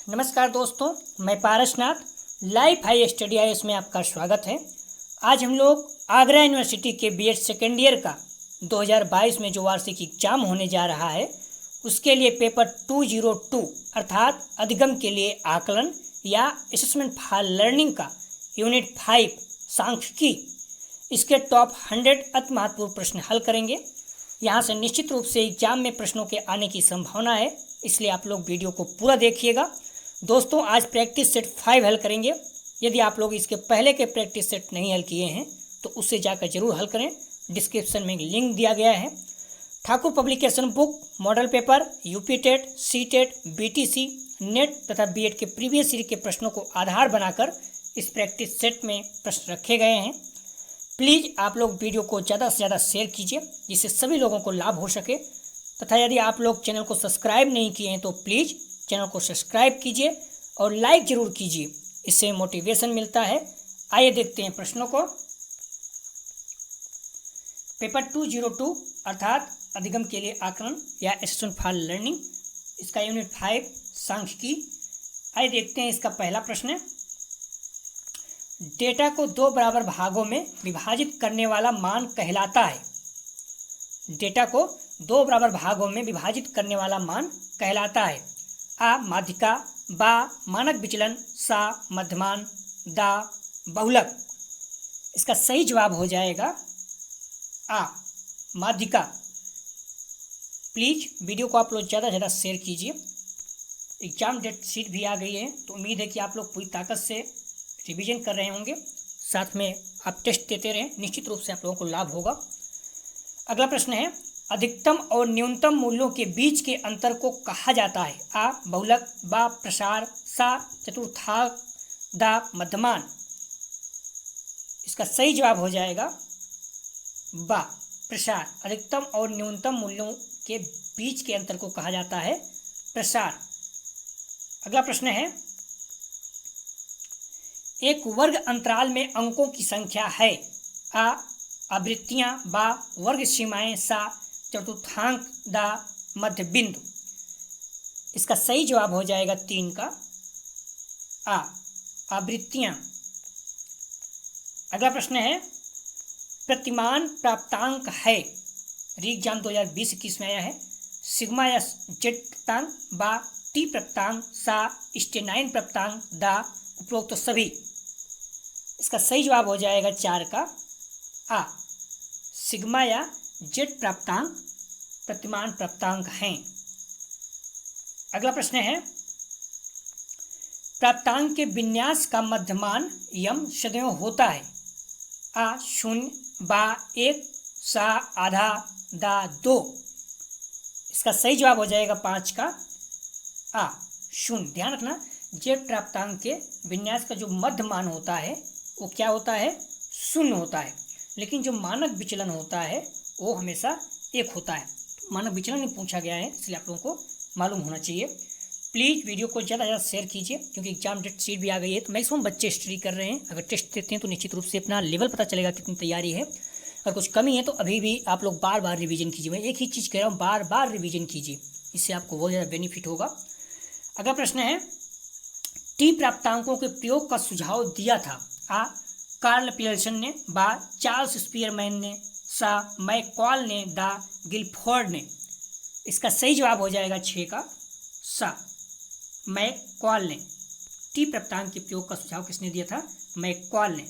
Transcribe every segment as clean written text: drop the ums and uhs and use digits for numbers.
नमस्कार दोस्तों, मैं Parasnath life high study IAS में आपका स्वागत है। आज हम लोग आगरा यूनिवर्सिटी के बीएड सेकेंड ईयर का 2022 में जो वार्षिक एग्जाम होने जा रहा है उसके लिए पेपर 202 अर्थात अधिगम के लिए आकलन या असेसमेंट फॉर लर्निंग का यूनिट 5 सांख्यिकी इसके टॉप 100 अति महत्वपूर्ण प्रश्न हल करेंगे। यहाँ से निश्चित रूप से एग्जाम में प्रश्नों के आने की संभावना है, इसलिए आप लोग वीडियो को पूरा देखिएगा। दोस्तों, आज प्रैक्टिस सेट 5 हल करेंगे। यदि आप लोग इसके पहले के प्रैक्टिस सेट नहीं हल किए हैं तो उससे जाकर जरूर हल करें। डिस्क्रिप्शन में लिंक दिया गया है। Thakur publication book, model paper, UP TET, C TET, BTC, NET तथा बीएड के प्रीवियस ईयर के प्रश्नों को आधार बनाकर इस प्रैक्टिस सेट में प्रश्न रखे गए हैं। प्लीज़ आप लोग वीडियो को ज़्यादा से ज़्यादा शेयर कीजिए जिससे सभी लोगों को लाभ हो सके, तथा यदि आप लोग चैनल को सब्सक्राइब नहीं किए हैं तो प्लीज़ चैनल को सब्सक्राइब कीजिए और लाइक ज़रूर कीजिए, इससे मोटिवेशन मिलता है। आइए देखते हैं प्रश्नों को। पेपर 202 अर्थात अधिगम के लिए आकलन या असेसमेंट फॉर लर्निंग, इसका यूनिट 5 सांख्यिकी। आइए देखते हैं इसका पहला प्रश्न है। डेटा को दो बराबर भागों में विभाजित करने वाला मान कहलाता है। डेटा को दो बराबर भागों में विभाजित करने वाला मान कहलाता है। आ माध्यिका, बा मानक विचलन, सा मध्यमान, दा बहुलक। इसका सही जवाब हो जाएगा आ माध्यिका। प्लीज वीडियो को आप लोग ज़्यादा से ज़्यादा शेयर कीजिए। एग्जाम डेट शीट भी आ गई है तो उम्मीद है कि आप लोग पूरी ताकत से रिवीजन कर रहे होंगे, साथ में आप टेस्ट देते रहें, निश्चित रूप से आप लोगों को लाभ होगा। अगला प्रश्न है, अधिकतम और न्यूनतम मूल्यों के बीच के अंतर को कहा जाता है। आ बहुलक, बा प्रसार, सा चतुर्थांश, दा मध्यमान। इसका सही जवाब हो जाएगा बा प्रसार। अधिकतम और न्यूनतम मूल्यों के बीच के अंतर को कहा जाता है प्रसार। अगला प्रश्न है, एक वर्ग अंतराल में अंकों की संख्या है। आ आवृत्तियां, बा वर्ग सीमाएं, सा चतुर्थांक, दा मध्य बिंदु। इसका सही जवाब हो जाएगा 3 का आ आवृत्तियां। अगला प्रश्न है, प्रतिमान प्राप्तांक है। री एग्जाम 2020-21 में आया है। सिग्मा या जेड प्राप्तांक, बा टी प्राप्तांक, सा स्टेनाइन प्राप्तांक, दा उपरोक्त तो सभी। इसका सही जवाब हो जाएगा 4 का आ सिग्मा या जेड प्राप्तांक प्रतिमान प्राप्तांक हैं। अगला प्रश्न है, प्राप्तांक के विन्यास का मध्यमान यम सदैव होता है। आ 0, बा 1, सा आधा, दा 2। इसका सही जवाब हो जाएगा 5 का आ 0। ध्यान रखना, जेड प्राप्तांक के विन्यास का जो मध्य मान होता है वो क्या होता है, 0 होता है, लेकिन जो मानक विचलन होता है वो हमेशा 1 होता है। मानक विचलन नहीं पूछा गया है, इसलिए आप लोगों को मालूम होना चाहिए। प्लीज़ वीडियो को ज़्यादा से ज़्यादा शेयर कीजिए क्योंकि एग्जाम डेट शीट भी आ गई है तो मैक्सिमम बच्चे स्टडी कर रहे हैं। अगर टेस्ट देते हैं तो निश्चित रूप से अपना लेवल पता चलेगा कितनी तैयारी है। अगर कुछ कमी है तो अभी भी आप लोग बार बार रिवीजन कीजिए। मैं एक ही चीज़ कह रहा हूँ, बार बार रिवीजन कीजिए, इससे आपको बहुत ज़्यादा बेनिफिट होगा। अगला प्रश्न है, टी प्राप्तांकों के प्रयोग का सुझाव दिया था। आ कार्ल पियर्सन ने, बा चार्ल्स स्पीयरमैन ने, सा मैकॉल ने, दा गिलफोर्ड ने। इसका सही जवाब हो जाएगा 6 का सा मैकॉल ने। टी प्राप्तांक के प्रयोग का सुझाव किसने दिया था, मैकॉल ने।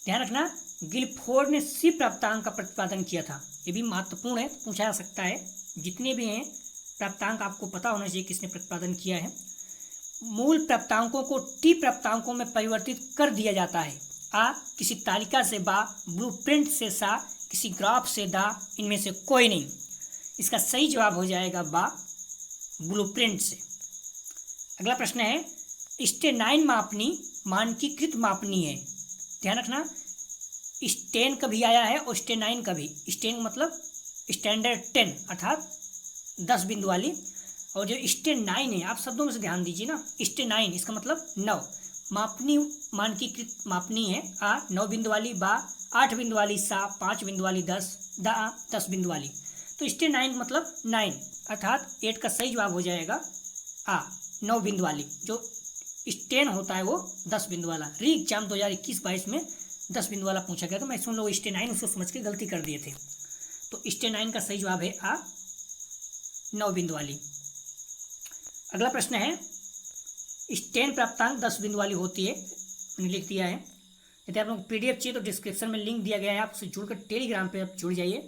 ध्यान रखना, गिलफोर्ड ने सी प्राप्तांक का प्रतिपादन किया था। ये भी महत्वपूर्ण है, पूछा जा सकता है। जितने भी हैं प्राप्तांक आपको पता होना चाहिए किसने प्रतिपादन किया है। मूल प्राप्तांकों को टी प्राप्तांकों में परिवर्तित कर दिया जाता है। आ किसी तालिका से, बा ब्लूप्रिंट से, सा किसी ग्राफ से, दा इनमें से कोई नहीं। इसका सही जवाब हो जाएगा बा ब्लूप्रिंट से। अगला प्रश्न है, स्टेनाइन मापनी मानकीकृत मापनी है। ध्यान रखना, स्टेन कभी आया है और स्टेनाइन कभी। स्टेन मतलब स्टैंडर्ड 10 अर्थात 10 बिंदु वाली, और जो स्टेनाइन है, आप शब्दों में से ध्यान दीजिए ना, स्टेनाइन इसका मतलब 9। मापनी मानकीकृत मापनी है। आ 9 बिंदु वाली, बा 8 बिंदु वाली, सा 5 बिंदु वाली, 10 दा 10 बिंदु वाली। तो स्टेनाइन मतलब 9 अर्थात 8 का सही जवाब हो जाएगा आ 9 बिंदु वाली, जो स्टेन होता है वो 10 बिंदु वाला। री एग्जाम 2021-22 में 10 बिंदु वाला पूछा गया था, मैं सुन लो स्टेनाइन उसको समझ के गलती कर दिए थे। तो स्टेनाइन का सही जवाब है आ 9 बिंदु वाली। अगला प्रश्न है, स्टेन प्राप्तांक 10 बिंदु वाली होती है, मैंने लिख दिया है। यदि आप लोग PDF चाहिए तो डिस्क्रिप्शन में लिंक दिया गया है, आपसे जुड़कर टेलीग्राम पे आप जुड़ जाइए,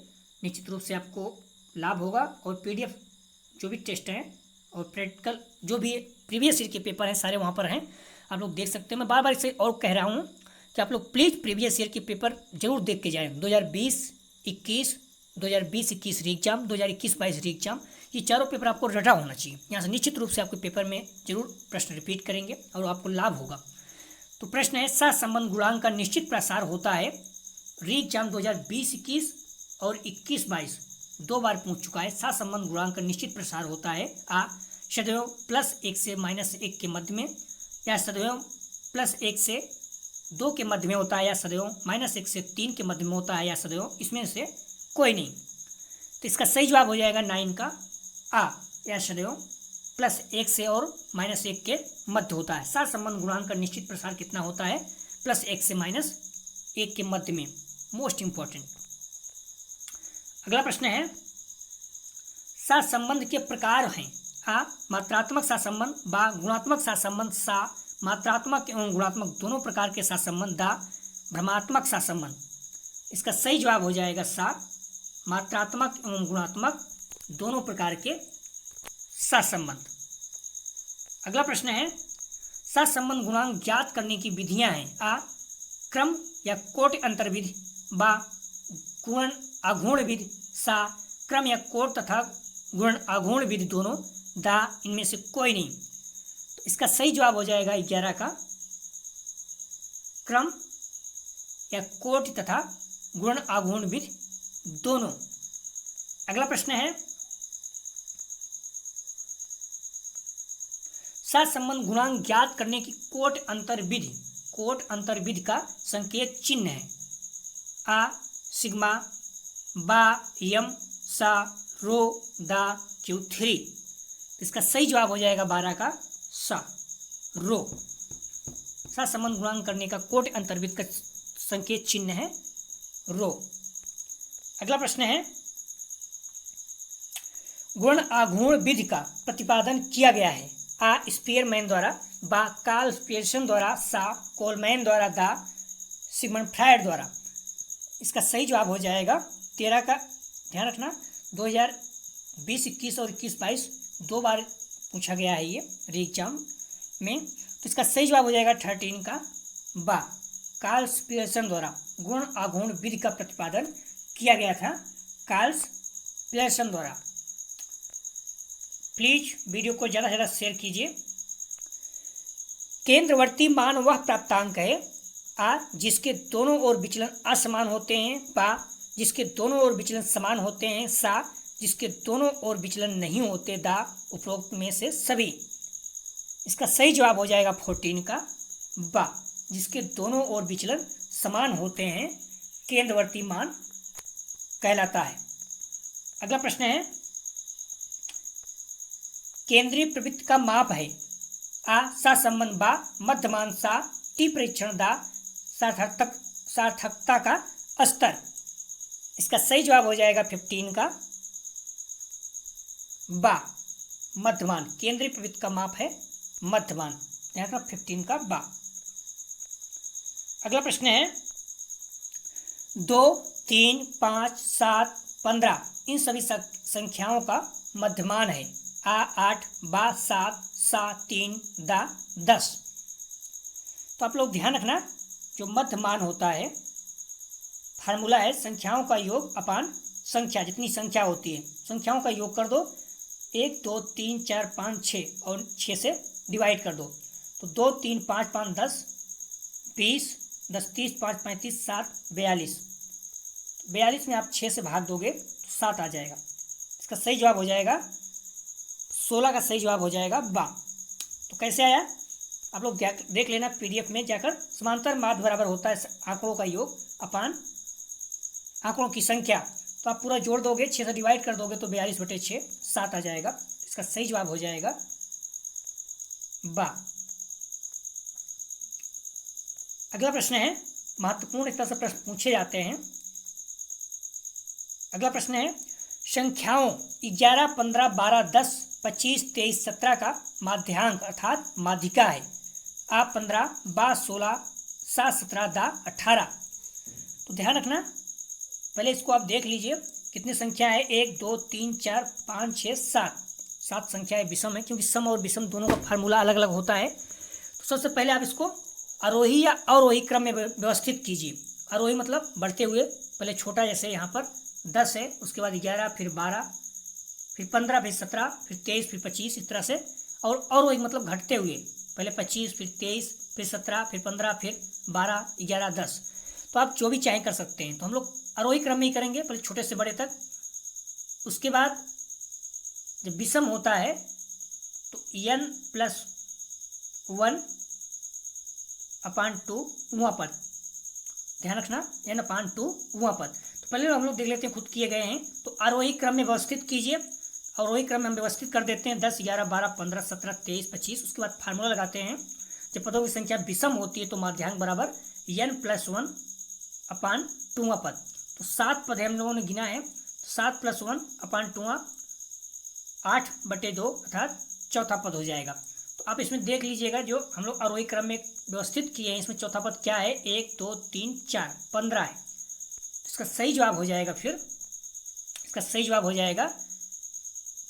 निश्चित रूप से आपको लाभ होगा। और PDF जो भी टेस्ट हैं और प्रैक्टिकल जो भी प्रीवियस ईयर के पेपर हैं सारे वहाँ पर हैं, आप लोग देख सकते हैं। मैं बार बार इसे और कह रहा हूँ कि आप लोग प्लीज़ प्रीवियस ईयर के पेपर जरूर देख के जाएँ। 2020-21, 2020-21 री एग्जाम, 2021-22 री एग्जाम, ये चारों पेपर आपको रटा होना चाहिए। यहाँ से निश्चित रूप से आपके पेपर में जरूर प्रश्न रिपीट करेंगे और आपको लाभ होगा। तो प्रश्न है, सहसंबंध गुणांक का निश्चित प्रसार होता है। री एग्जाम 2020-21 और 21-22 दो बार पूछ चुका है। सहसंबंध गुणांक का निश्चित प्रसार होता है आ सदैव +1 से -1 के मध्य में, या सदैव +1 से 2 के मध्य में होता है, या सदैव -1 से 3 के मध्य में होता है, या सदैव इसमें से कोई नहीं। तो इसका सही जवाब हो जाएगा 9 का आ, या सदैव +1 से और -1 के मध्य होता है। सहसंबंध गुणांक का निश्चित प्रसार कितना होता है? +1 से -1 के मध्य में। Most important. अगला प्रश्न है, सहसंबंध के प्रकार हैं। आ मात्रात्मक सहसंबंध, बा गुणात्मक सहसंबंध, सा मात्रात्मक एवं गुणात्मक दोनों प्रकार के सहसंबंध, दा भ्रमात्मक सहसंबंध। इसका सही जवाब हो जाएगा सा मात्रात्मक एवं गुणात्मक दोनों प्रकार के सहसंबंध। अगला प्रश्न है, सहसंबंध गुणांक ज्ञात करने की विधियां हैं। आ क्रम या कोटि अंतर विधि, बा गुण आघूर्ण विधि, सा क्रम या कोट तथा गुण आघूर्ण विधि दोनों, दा इनमें से कोई नहीं। तो इसका सही जवाब हो जाएगा 11 का क्रम या कोटि तथा गुण आघूर्ण विधि दोनों। अगला प्रश्न है, सहसंबंध गुणांक ज्ञात करने की कोट अंतर विधि। कोट अंतर विधि का संकेत चिन्ह है। आ सिग्मा, बा यम, सा रो, दा Q3। इसका सही जवाब हो जाएगा 12 का सा रो। सहसंबंध गुणांक करने का कोट अंतर विधि का संकेत चिन्ह है रो। अगला प्रश्न है, गुण आघूर्ण विधि का प्रतिपादन किया गया है। आ स्पीयरमैन द्वारा, बा कार्ल पियर्सन द्वारा, सा कोलमैन द्वारा, दा सिगमंड फ्रायड द्वारा। इसका सही जवाब हो जाएगा 13 का। ध्यान रखना 2020-21 और 21-22 दो बार पूछा गया है ये री एग्जाम में। तो इसका सही जवाब हो जाएगा 13 का बा कार्ल पियर्सन द्वारा गुण आघूर्ण विधि का प्रतिपादन किया गया था कार्ल पियर्सन द्वारा। प्लीज वीडियो को ज़्यादा से ज़्यादा शेयर कीजिए। केंद्रवर्ती मान वह प्राप्तांक है। आ जिसके दोनों ओर विचलन असमान होते हैं, बा जिसके दोनों ओर विचलन समान होते हैं, सा जिसके दोनों ओर विचलन नहीं होते, दा उपरोक्त में से सभी। इसका सही जवाब हो जाएगा 14 का बा जिसके दोनों ओर विचलन समान होते हैं केंद्रवर्ती मान कहलाता है। अगला प्रश्न है, केंद्रीय प्रवृत्ति का माप है। आ सहसंबंध, बा मध्यमान, सा टी परीक्षण, दा सार्थकता का स्तर। इसका सही जवाब हो जाएगा 15 का बा मध्यमान। केंद्रीय प्रवृत्ति का माप है मध्यमान, ध्यान रखना 15 का बा। अगला प्रश्न है, 2, 3, 5, 7, 15 इन सभी संख्याओं का मध्यमान है। आ 8, बा 7, सा 3, दा 10। तो आप लोग ध्यान रखना, जो मध्यमान होता है फार्मूला है संख्याओं का योग अपान संख्या, जितनी संख्या होती है संख्याओं का योग कर दो, 1, 2, 3, 4, 5, 6 और 6 से डिवाइड कर दो। तो 2, 3, 5, 5, 10, 20, 10, 30, 5, 35, 7, 42। 42 में आप 6 से भाग दोगे तो 7 आ जाएगा। इसका सही जवाब हो जाएगा 16 का सही जवाब हो जाएगा बा। तो कैसे आया आप लोग देख लेना PDF में जाकर। समांतर माध्य बराबर होता है आंकड़ों का योग अपान आंकड़ों की संख्या। तो आप पूरा जोड़ दोगे, 6 से डिवाइड कर दोगे तो 42/6 7 आ जाएगा। इसका सही जवाब हो जाएगा बा। अगला प्रश्न है, महत्वपूर्ण इस तरह से प्रश्न पूछे जाते हैं। अगला प्रश्न है, संख्याओं 11, 15, 12, 10, 25, 23, 17 का माध्यांक अर्थात माध्यिका है। आ 15, बा 16, सा 17, दा 18। तो ध्यान रखना, पहले इसको आप देख लीजिए कितनी संख्या है, 1, 2, 3, 4, 5, 6, 7। 7 संख्याएं विषम है, क्योंकि सम और विषम दोनों का फार्मूला अलग अलग होता है। तो सबसे पहले आप इसको आरोही या अवरोही क्रम में व्यवस्थित कीजिए। आरोही मतलब बढ़ते हुए, पहले छोटा, जैसे यहाँ पर 10 है, उसके बाद 11, फिर 12, फिर 15, फिर 17, फिर 23, फिर 25, इस तरह से। और अवरोही मतलब घटते हुए, पहले 25, फिर 23, फिर 17, फिर 15, फिर 12, 11, 10। तो आप जो भी चाहें कर सकते हैं। तो हम लोग आरोही क्रम में ही करेंगे, पहले छोटे से बड़े तक। उसके बाद जब विषम होता है तो n+1/2 वहाँ पर ध्यान रखना, n/2 वहाँ पर। तो पहले हम लोग देख लेते हैं, खुद किए गए हैं। तो आरोही क्रम में व्यवस्थित कीजिए। आरोही क्रम में हम व्यवस्थित कर देते हैं 10, 11, 12, 15, 17, 23, 25। उसके बाद फार्मूला लगाते हैं, जब पदों की संख्या विषम होती है तो माध्यांक बराबर n+1/2 पद। तो 7 पद है, हम लोगों ने गिना है। तो 7 + 1/2 8/2 अर्थात चौथा पद हो जाएगा। तो आप इसमें देख लीजिएगा, जो हम लोग आरोही क्रम में व्यवस्थित किए हैं, इसमें चौथा पद क्या है, 1, 2, 3, 4, 15 है। तो इसका सही जवाब हो जाएगा, फिर इसका सही जवाब हो जाएगा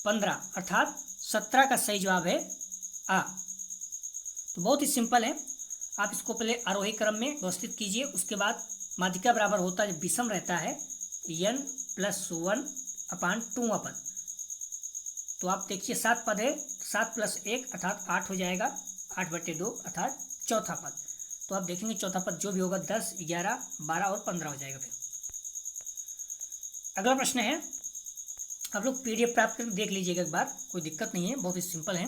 15, अर्थात 17 का सही जवाब है आ। तो बहुत ही सिंपल है। आप इसको पहले आरोही क्रम में व्यवस्थित कीजिए, उसके बाद माध्यिका बराबर होता है, जब विषम रहता है, n+1/2 पद। तो आप देखिए 7 पद है, 7 + 1 अर्थात 8 हो जाएगा, 8/2 अर्थात चौथा पद। तो आप देखेंगे चौथा पद जो भी होगा 10, 11, 12 और 15 हो जाएगा। फिर अगला प्रश्न है, आप लोग PDF प्राप्त करके देख लीजिएगा एक बार, कोई दिक्कत नहीं है, बहुत ही सिंपल है।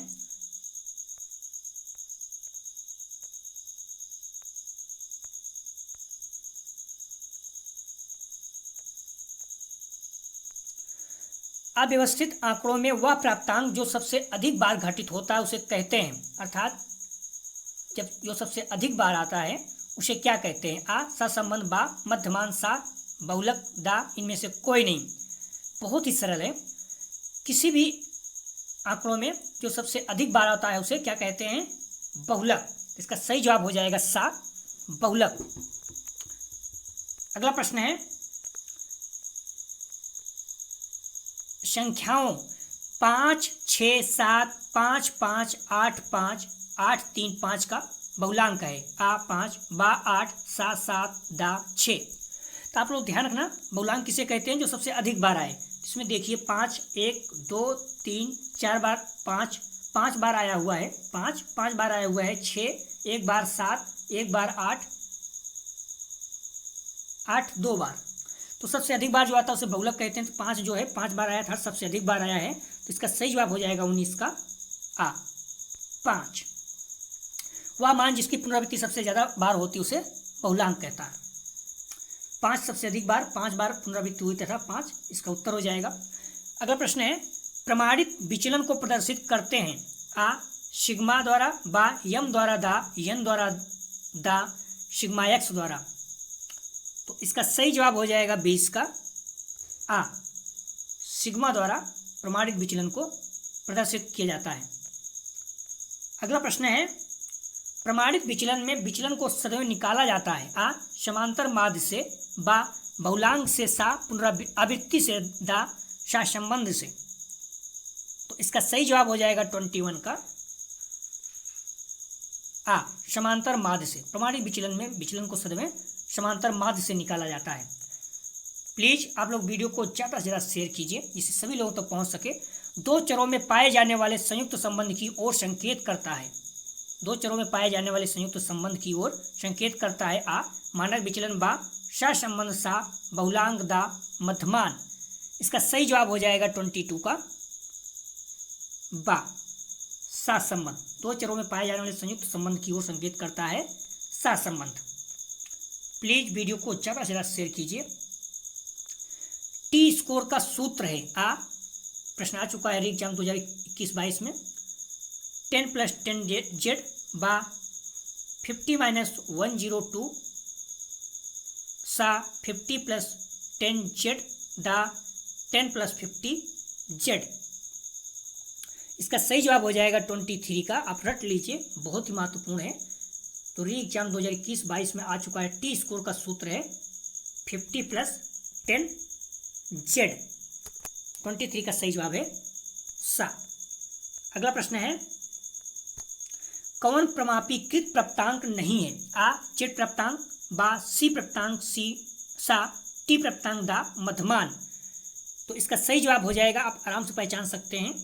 अव्यवस्थित आंकड़ों में वह प्राप्तांक जो सबसे अधिक बार घटित होता है उसे कहते हैं, अर्थात जब जो सबसे अधिक बार आता है उसे क्या कहते हैं। आ सहसंबंध, बा मध्यमान, सा बहुलक, दा इनमें से कोई नहीं। बहुत ही सरल है। किसी भी आंकड़ों में जो सबसे अधिक बार आता है उसे क्या कहते हैं, बहुलक। इसका सही जवाब हो जाएगा सा, बहुलक। अगला प्रश्न है, संख्याओं 5, 6, 7, 5, 5, 8, 5, 8, 3, 5 का बहुलांक है। आ 5, बा 8, सा 7, दा 6। तो आप लोग ध्यान रखना, बहुलांक किसे कहते हैं, जो सबसे अधिक बार आए। इसमें देखिए 5, 1, 2, 3, 4 बार 5, 5 बार आया हुआ है, 5 बार आया हुआ है, 6 1 बार, 7 1 बार, 8 2 बार। तो सबसे अधिक बार जो आता है उसे बहुलक कहते हैं। तो 5 जो है 5 बार आया था, सबसे अधिक बार आया है, तो इसका सही जवाब हो जाएगा 19 का आ, 5। वह मान जिसकी पुनरावृत्ति सबसे ज्यादा बार होती है उसे बहुलांक कहता है। 5 सबसे अधिक बार, 5 बार पुनरावृत्ति हुई तथा 5 इसका उत्तर हो जाएगा। अगला प्रश्न है, प्रमाणित विचलन को प्रदर्शित करते हैं। आ सिग्मा द्वारा, बा यम द्वारा, दा यन द्वारा, दा सिग्मा एक्स द्वारा। तो इसका सही जवाब हो जाएगा 20 का आ, सिग्मा द्वारा प्रमाणित विचलन को प्रदर्शित किया जाता है। अगला प्रश्न है, प्रमाणित विचलन में विचलन को सदैव निकाला जाता है। आ समांतर माध्य से, बा बहुलांक से, सा पुनरावृत्ति से, दा सहसंबंध से। तो इसका सही जवाब हो जाएगा 21 का आ, समांतर माध्य से। प्रमाणित विचलन में विचलन को सदैव समांतर माध्य से निकाला जाता है। प्लीज आप लोग वीडियो को ज़्यादा से ज़्यादा शेयर कीजिए, जिससे सभी लोगों तक पहुंच सके। दो चरों में पाए जाने वाले संयुक्त संबंध की ओर संकेत करता है। दो चरों में पाए जाने वाले संयुक्त संबंध की ओर संकेत करता है। आ मानक विचलन, बा सहसंबंध, सा बहुलांक, दा मध्यमान। इसका सही जवाब हो जाएगा 22 का बा, सहसंबंध। दो चरों में पाए जाने वाले संयुक्त संबंध की ओर संकेत करता है सहसंबंध। प्लीज वीडियो को ज़्यादा से ज़्यादा शेयर कीजिए। टी स्कोर का सूत्र है। आ प्रश्न आ चुका है एग्जाम 2021-22 में। 10 प्लस 10 जेड बा 50 माइनस 102 सा 50 प्लस 10 जेड दा 10 प्लस 50 जेड। इसका सही जवाब हो जाएगा 23 का। आप रट लीजिए, बहुत ही महत्वपूर्ण है। तो री एग्जाम 2021-22 में आ चुका है। टी स्कोर का सूत्र है 50 प्लस 10 जेड। 23 का सही जवाब है सा। अगला प्रश्न है, कौन प्रमापीकृत प्राप्तांक नहीं है? आ जेड प्राप्तांक, बा सी प्राप्तांक, सी सा टी प्राप्तांक, दा मध्यमान। तो इसका सही जवाब हो जाएगा, आप आराम से पहचान सकते हैं,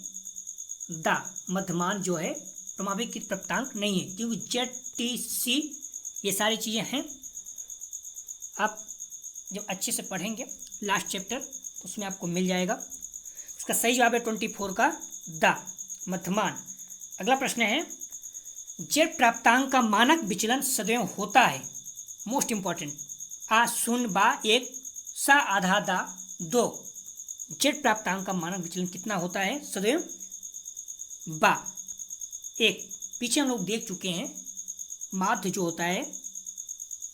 दा मध्यमान जो है प्रमापीकृत प्राप्तांक नहीं है, क्योंकि जेड टी सी ये सारी चीज़ें हैं। आप जब अच्छे से पढ़ेंगे लास्ट चैप्टर तो उसमें आपको मिल जाएगा। इसका सही जवाब है 24 का दा मध्यमान। अगला प्रश्न है, जेड प्राप्तांक का मानक विचलन सदैव होता है। मोस्ट इंपॉर्टेंट, आ 0 बा 1 सा आधा दा 2। जेड प्राप्तांक का मानक विचलन कितना होता है? सदैव बा 1। पीछे हम लोग देख चुके हैं, माध्य जो होता है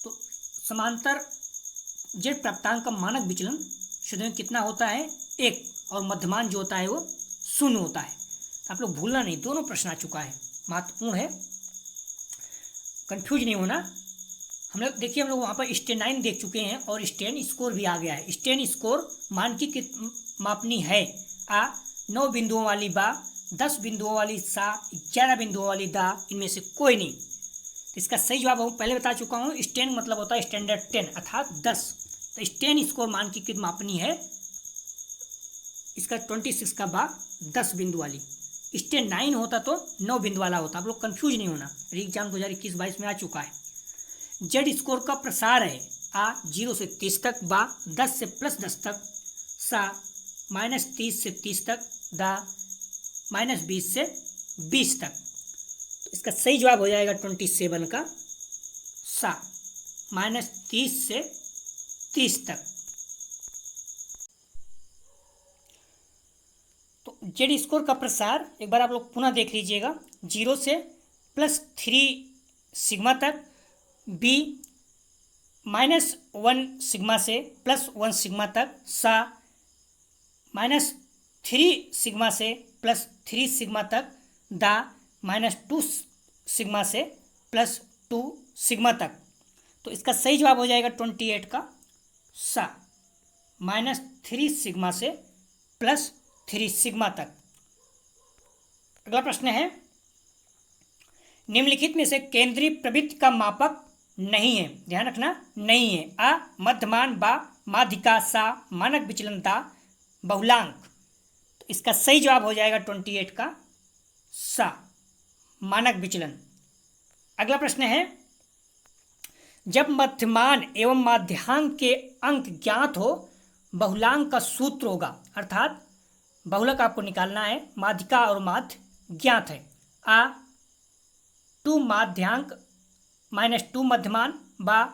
तो समांतर जेड प्राप्तांक का मानक विचलन सदैव कितना होता है? 1, और मध्यमान जो होता है वो 0 होता है। तो आप लोग भूलना नहीं, दोनों प्रश्न आ चुका है, महत्वपूर्ण है, कंफ्यूज नहीं होना। हम लोग देखिए, हम लोग वहाँ पर स्टेनाइन देख चुके हैं और स्टेन स्कोर भी आ गया है। स्टेन स्कोर मानकीकृत मापनी है। आ 9 बिंदुओं वाली बा, 10 बिंदुओं वाली सा, 11 बिंदुओं वाली दा, इनमें से कोई नहीं। तो इसका सही जवाब हम पहले बता चुका हूँ, स्टेन मतलब होता है स्टैंडर्ड 10 अर्थात 10। तो स्टेन स्कोर मानकीकृत मापनी है। इसका 26 का बा 10 बिंदु वाली। स्टेन 9 होता तो 9 बिंदु वाला होता। आप लोग कंफ्यूज नहीं होना, री एग्जाम 2021-22 में आ चुका है। जेड स्कोर का प्रसार है, आ 0 से 30 तक, बा 10 से +10 तक, सा -30 से 30 तक, दा -20 से 20 तक। तो इसका सही जवाब हो जाएगा 27 का सा, -30 से 30 तक। तो जेड स्कोर का प्रसार एक बार आप लोग पुनः देख लीजिएगा, 0 से +3 सिग्मा तक, बी -1 सिग्मा से +1 सिग्मा तक, सा -3 सिग्मा से +3 सिग्मा तक, दा -2 सिग्मा से +2 सिग्मा तक। तो इसका सही जवाब हो जाएगा 28 का सा, -3 सिग्मा से +3 सिग्मा तक। अगला प्रश्न है, निम्नलिखित में से केंद्रीय प्रवृत्ति का मापक नहीं है। ध्यान रखना, नहीं है। आ मध्यमान, बा माध्यिका, सा मानक विचलन, दा बहुलांक। तो इसका सही जवाब हो जाएगा 28 का सा, मानक विचलन। अगला प्रश्न है, जब मध्यमान एवं माध्यांक के अंक ज्ञात हो बहुलांक का सूत्र होगा, अर्थात बहुलक आपको निकालना है, माध्यिका और माध्य ज्ञात है। आ 2 माध्यांक -2 मध्यमान, बा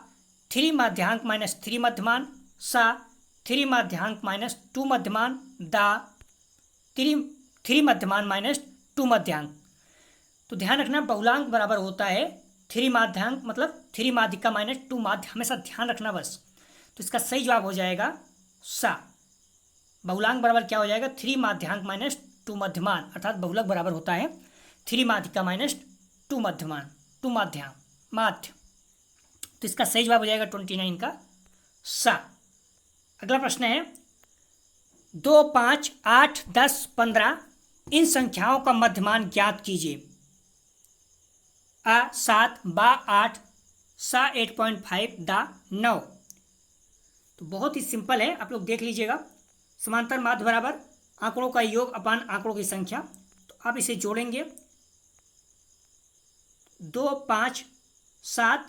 3 माध्यांक -3 मध्यमान, सा 3 माध्यांक -2 मध्यमान, दा 3 मध्यमान -2 मध्यांक। तो ध्यान रखना, बहुलांक बराबर होता है 3 माध्यांक मतलब 3 माध्यिका -2 माध्य, हमेशा ध्यान रखना बस। तो इसका सही जवाब हो जाएगा सा, बहुलांक बराबर क्या हो जाएगा? 3 माध्यांक -2 मध्यमान, अर्थात बहुलक बराबर होता है 3 माध्यिका -2 मध्यमान, 2 माध्यांक माध्य। तो इसका सही जवाब हो जाएगा 29 का सा। अगला प्रश्न है, 2, 5, 8, 10, 15 इन संख्याओं का मध्यमान ज्ञात कीजिए। आ 7, बा 8, सा 8.5, दा 9। तो बहुत ही सिंपल है, आप लोग देख लीजिएगा, समांतर माध्य बराबर आंकड़ों का योग अपान आंकड़ों की संख्या। तो आप इसे जोड़ेंगे, 2, 5, 7,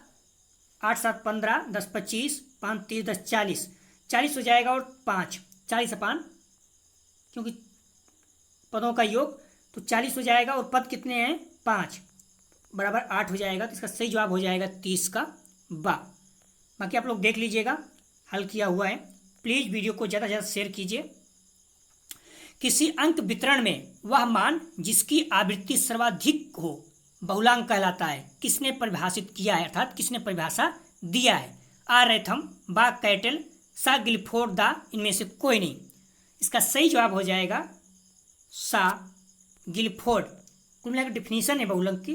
8, 7, 15, 10, 25, 5, 30, 10, 40, 40 हो जाएगा, और 5 40 अपान, क्योंकि पदों का योग, तो 40 हो जाएगा, और पद कितने हैं? 5 बराबर 8 हो जाएगा। तो इसका सही जवाब हो जाएगा 30 का बा। बाकी आप लोग देख लीजिएगा, हल किया हुआ है। प्लीज़ वीडियो को ज़्यादा से ज़्यादा शेयर कीजिए। किसी अंक वितरण में वह मान जिसकी आवृत्ति सर्वाधिक हो बहुलांक कहलाता है। किसने परिभाषित किया है, अर्थात किसने परिभाषा दिया है? आ रैथम, बा कैटल, सा गिलफोर्ड, दा इनमें से कोई नहीं। इसका सही जवाब हो जाएगा सा गिलफोर्ड। कुल मिलाकर डिफिनीशन है बहुलक की,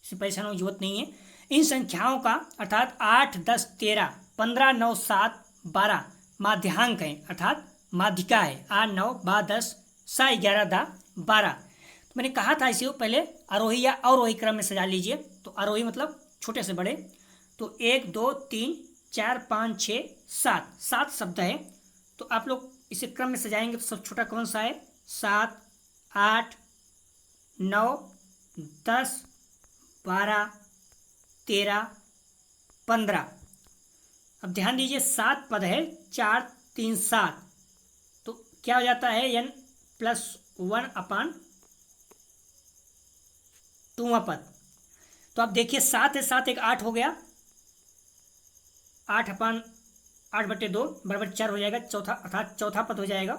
इसमें परेशान होने की जरूरत नहीं है। इन संख्याओं का अर्थात 8, 10, 13, 15, 9, 7, 12 माध्यांक है, अर्थात माध्यिका है। 8, 9, 12, 10, सा 11, दा 12। तो मैंने कहा था इसे पहले आरोही या अवरोही क्रम में सजा लीजिए। तो आरोही मतलब छोटे से बड़े। तो 1, 2, 3, 4, 5, 6, 7 7 शब्द है। तो आप लोग इसे क्रम में सजाएंगे तो सब छोटा कौन सा है? 7, 8, 9, 10, 12, 13, 15। अब ध्यान दीजिए 7 पद है, 4, 3, 7। तो क्या हो जाता है? n+1 अपान 2वां पद। तो आप देखिए 7 है, 7 एक 8 हो गया, 8 अपान 8/2 बराबर 4 हो जाएगा, चौथा अर्थात चौथा पद हो जाएगा।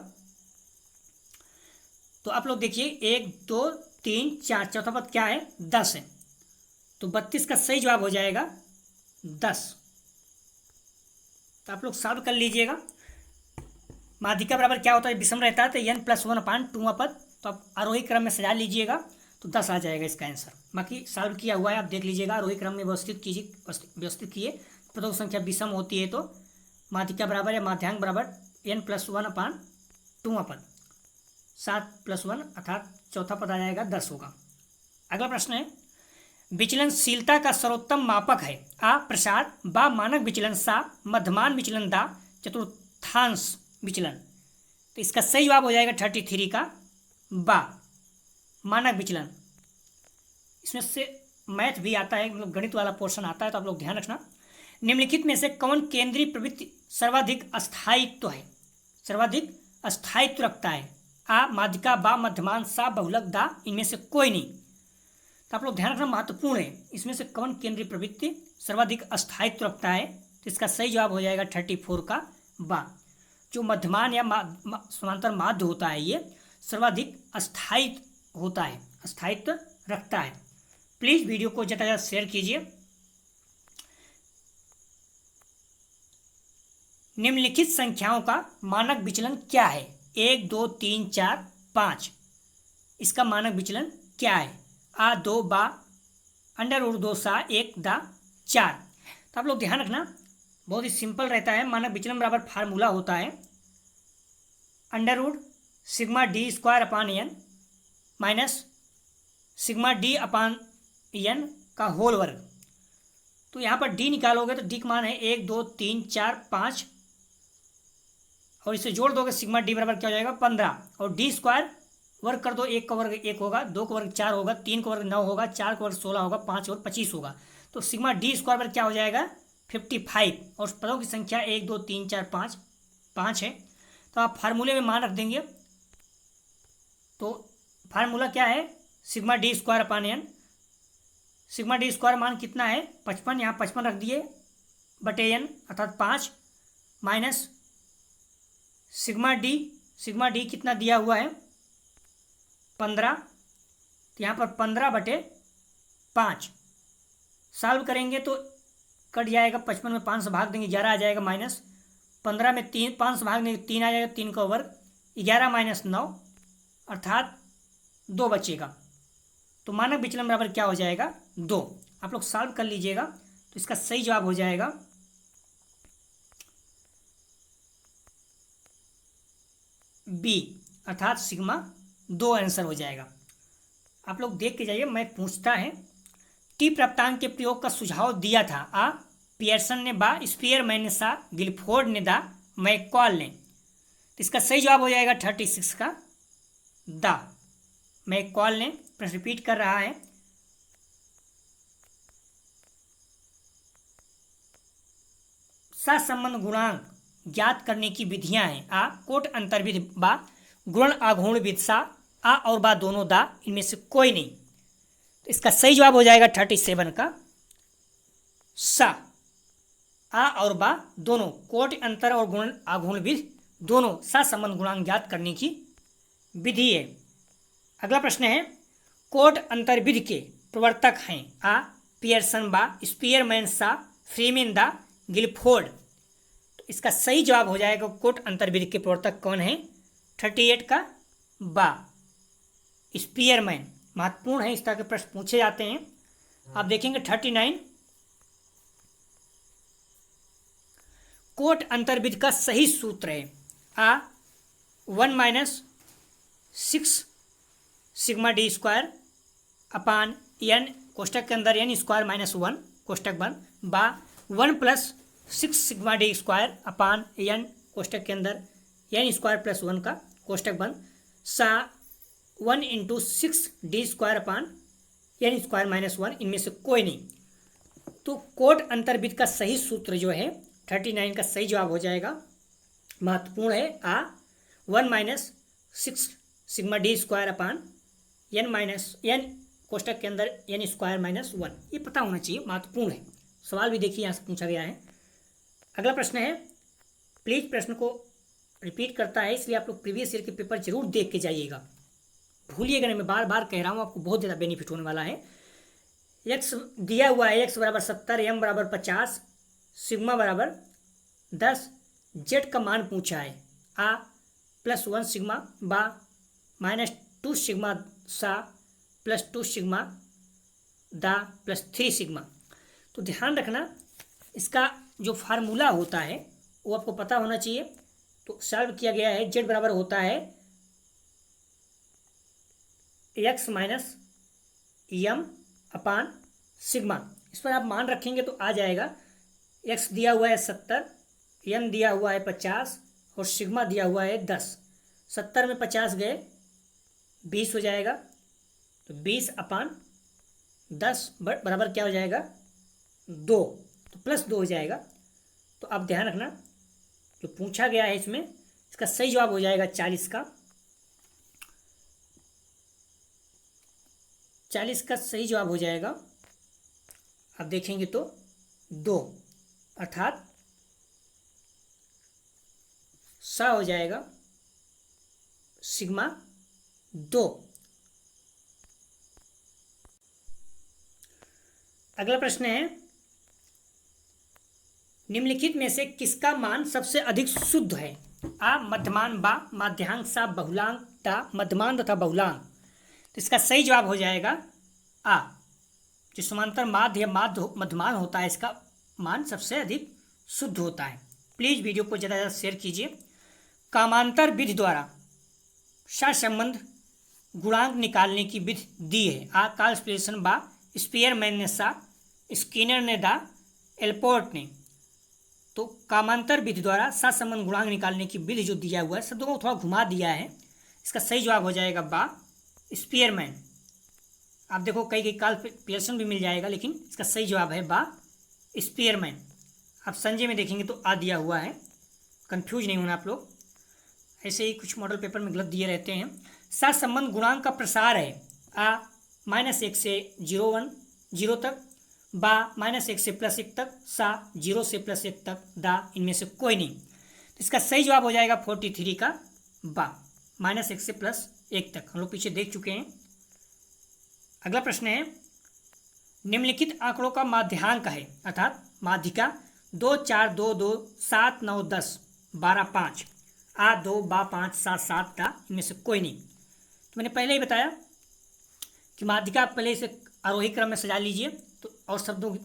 तो आप लोग देखिए 1, 2, 3, 4 चौथा पद क्या है? 10 है। तो 32 का सही जवाब हो जाएगा 10। तो आप लोग सॉल्व कर लीजिएगा। माध्यिका बराबर क्या होता है? विषम रहता है, तो n+1 अपान 2वां पद। तो आप आरोही क्रम में सजा लीजिएगा तो 10 आ जाएगा इसका आंसर। बाकी सॉल्व किया हुआ है, आप देख लीजिएगा। आरोही क्रम में व्यवस्थित कीजिए, व्यवस्थित किए। पदों की संख्या विषम होती है तो माध्यिका बराबर या माध्यांक बराबर n+1 अपान 2वां पद। 7+1 अर्थात चौथा पद आ जाएगा 10 होगा। अगला प्रश्न है, विचलनशीलता का सर्वोत्तम मापक है? आ प्रसार, बा मानक विचलन, सा मध्यमान विचलन, दा चतुर्थांश विचलन। तो इसका सही जवाब हो जाएगा 33 का बा मानक विचलन। इसमें से मैथ भी आता है, मतलब गणित वाला पोर्शन आता है, तो आप लोग ध्यान रखना। निम्नलिखित में से कौन केंद्रीय प्रवृत्ति सर्वाधिक अस्थायित्व है? सर्वाधिक अस्थायित्व रखता है? आ माध्यिका, बा मध्यमान, सा बहुलक, दा इनमें से कोई नहीं। तो आप लोग ध्यान रखना, महत्वपूर्ण है। इसमें से कौन केंद्रीय प्रवृत्ति सर्वाधिक अस्थायित्व रखता है? तो इसका सही जवाब हो जाएगा 34 का बा। जो मध्यमान या समांतर माध्य होता है ये सर्वाधिक अस्थायित्व होता है, अस्थायित्व रखता है। प्लीज वीडियो को ज़्यादा से ज़्यादा शेयर कीजिए। निम्नलिखित संख्याओं का मानक विचलन क्या है? 1, 2, 3, 4, 5। इसका मानक विचलन क्या है? आ 2 बा √2 सा 1 दा 4। तो आप लोग ध्यान रखना, बहुत ही सिंपल रहता है। मानक विचलन बराबर फार्मूला होता है √σd² अपान n माइनस σd अपान n का होल वर्ग। तो यहाँ पर d निकालोगे तो d का मान है 1, 2, 3, 4, 5 और इसे जोड़ दोगे σd बराबर क्या हो जाएगा? 15। और d² वर्ग कर दो, 1 का वर्ग 1 होगा, 2 का वर्ग 4 होगा, 3 का वर्ग 9 होगा, 4 का वर्ग 16 होगा, 5 और 25 होगा। तो σd² पर क्या हो जाएगा? 55। और पदों की संख्या 1, 2, 3, 4, 5 है। तो आप फार्मूले में मान रख देंगे। तो फार्मूला क्या है? σd² अपान n। σd² मान कितना है? 55। यहाँ 55 रख दिए बटे n अर्थात 5 माइनस σd कितना दिया हुआ है? 15। तो यहाँ पर 15 बटे 5 सॉल्व करेंगे तो कट जाएगा। 55 में 5 से भाग देंगे 11 आ जाएगा, माइनस 15 में 5 से भाग देंगे 3 आ जाएगा, 3 का वर्ग 11 माइनस 9 अर्थात 2 बचेगा। तो मानक विचलन बराबर क्या हो जाएगा? 2। आप लोग सॉल्व कर लीजिएगा तो इसका सही जवाब हो जाएगा बी अर्थात सिग्मा 2 आंसर हो जाएगा। आप लोग देख के जाइए, मैं पूछता है टी प्राप्तांक के प्रयोग का सुझाव दिया था? आ पियर्सन ने, बा स्पीयरमैन ने, सा गिलफोर्ड ने, दा मैकॉल ने। तो इसका सही जवाब हो जाएगा 36 का दा मैकॉल ने। प्रश्न रिपीट कर रहा है, सहसंबंध गुणांक ज्ञात करने की विधियां हैं? आ कोट अंतर्विधि, बा गुण आघूर्ण विधि, सा आ और बा दोनों, दा इनमें से कोई नहीं। तो इसका सही जवाब हो जाएगा 37 का सा। आ और बा दोनों कोट अंतर और गुण आघूर्ण विधि दोनों सहसंबंध गुणांक ज्ञात करने की विधि है। अगला प्रश्न है, कोट अंतर्विधि के प्रवर्तक हैं आ पियर्सन बा स्पीयरमैन सा फ्रीमेन द गिलफोर्ड। तो इसका सही जवाब हो जाएगा कोट अंतर्विधि के प्रवर्तक कौन है? 38 का बा स्पीयरमैन। महत्वपूर्ण है, इस तरह के प्रश्न पूछे जाते हैं। आप देखेंगे 39, कोट अंतर्विधि का सही सूत्र है आ 1 - 6 सिग्मा डी स्क्वायर अपान एन कोष्टक के अंदर एन स्क्वायर -1 कोष्टक बंद बा 1 + 6 सिग्मा डी स्क्वायर अपान एन कोष्टक के अंदर एन स्क्वायर +1 का कोष्टक बंद सा 1 × 6 डी स्क्वायर अपान एन स्क्वायर -1, इनमें से कोई नहीं। तो कोट अंतर्विधि का सही सूत्र जो है 39 का सही जवाब हो जाएगा। महत्वपूर्ण है आ 1 - 6 सिग्मा डी स्क्वायर अपान एन कोष्टक के अंदर एन स्क्वायर -1, ये पता होना चाहिए, महत्वपूर्ण है। सवाल भी देखिए यहाँ से पूछा गया है। अगला प्रश्न है, प्लीज प्रश्न को रिपीट करता है, इसलिए आप लोग प्रीवियस ईयर के पेपर जरूर देख के जाइएगा, भूलिएगा नहीं। मैं बार बार कह रहा हूँ, आपको बहुत ज़्यादा बेनिफिट होने वाला है। एक्स दिया हुआ है, x = 70, m = 50, सिग्मा = 10, जेड का मान पूछा है आ +1 सिग्मा बा -2 सिग्मा सा +2 सिग्मा दा +3 सिग्मा। तो ध्यान रखना, इसका जो फार्मूला होता है वो आपको पता होना चाहिए। तो सॉल्व किया गया है, जेड बराबर होता है x - m अपान सिग्मा। इस पर आप मान रखेंगे तो आ जाएगा, x दिया हुआ है 70, m दिया हुआ है 50 और सिग्मा दिया हुआ है 10। 70 में 50 गए 20 हो जाएगा, तो 20 अपान 10 बराबर क्या हो जाएगा 2, तो +2 हो जाएगा। तो आप ध्यान रखना, जो पूछा गया है इसमें, इसका सही जवाब हो जाएगा 40 का। 40 का सही जवाब हो जाएगा, आप देखेंगे तो 2, अर्थात सा हो जाएगा सिग्मा 2। अगला प्रश्न है, निम्नलिखित में से किसका मान सबसे अधिक शुद्ध है? आ मध्यमान, बा माध्यांक, सा बहुलांक, ता मध्यमान तथा बहुलांक। तो इसका सही जवाब हो जाएगा आ, जो समांतर माध्य या मध्यमान होता है, इसका मान सबसे अधिक शुद्ध होता है। प्लीज वीडियो को ज़्यादा से ज़्यादा शेयर कीजिए। कामांतर विधि द्वारा सहसंबंध गुणांक निकालने की विधि दी है आ काल्सपिरेशन बा स्पीयरमैन ने, सा स्किनर ने, दा एल्पोर्ट ने। तो कामांतर विधि द्वारा सहसंबंध गुणांक निकालने की विधि जो दिया हुआ है, शब्दों को थोड़ा घुमा दिया है, इसका सही जवाब हो जाएगा बा स्पीयरमैन। आप देखो कई काल्सपिरेशन भी मिल जाएगा, लेकिन इसका सही जवाब है बा स्पीयरमैन। आप संजय में देखेंगे तो आ दिया हुआ है, कंफ्यूज नहीं होना आप लोग, ऐसे ही कुछ मॉडल पेपर में गलत दिए रहते हैं। सहसंबंध गुणांक का प्रसार है आ -1 से 0 तक, बा -1 से +1 तक, सा 0 से +1 तक, दा इनमें से कोई नहीं। तो इसका सही जवाब हो जाएगा 43 का बा, -1 से +1 तक। हम लोग पीछे देख चुके हैं। अगला प्रश्न है, निम्नलिखित आंकड़ों का माध्यांक है, अर्थात माध्यिका 2 4 2 2 7 9 10 12 5 आ 2 बा 5 7 7 दा इनमें से कोई नहीं। तो मैंने पहले ही बताया कि माध्यिका आप पहले इसे आरोही क्रम में सजा लीजिए। तो और शब्दों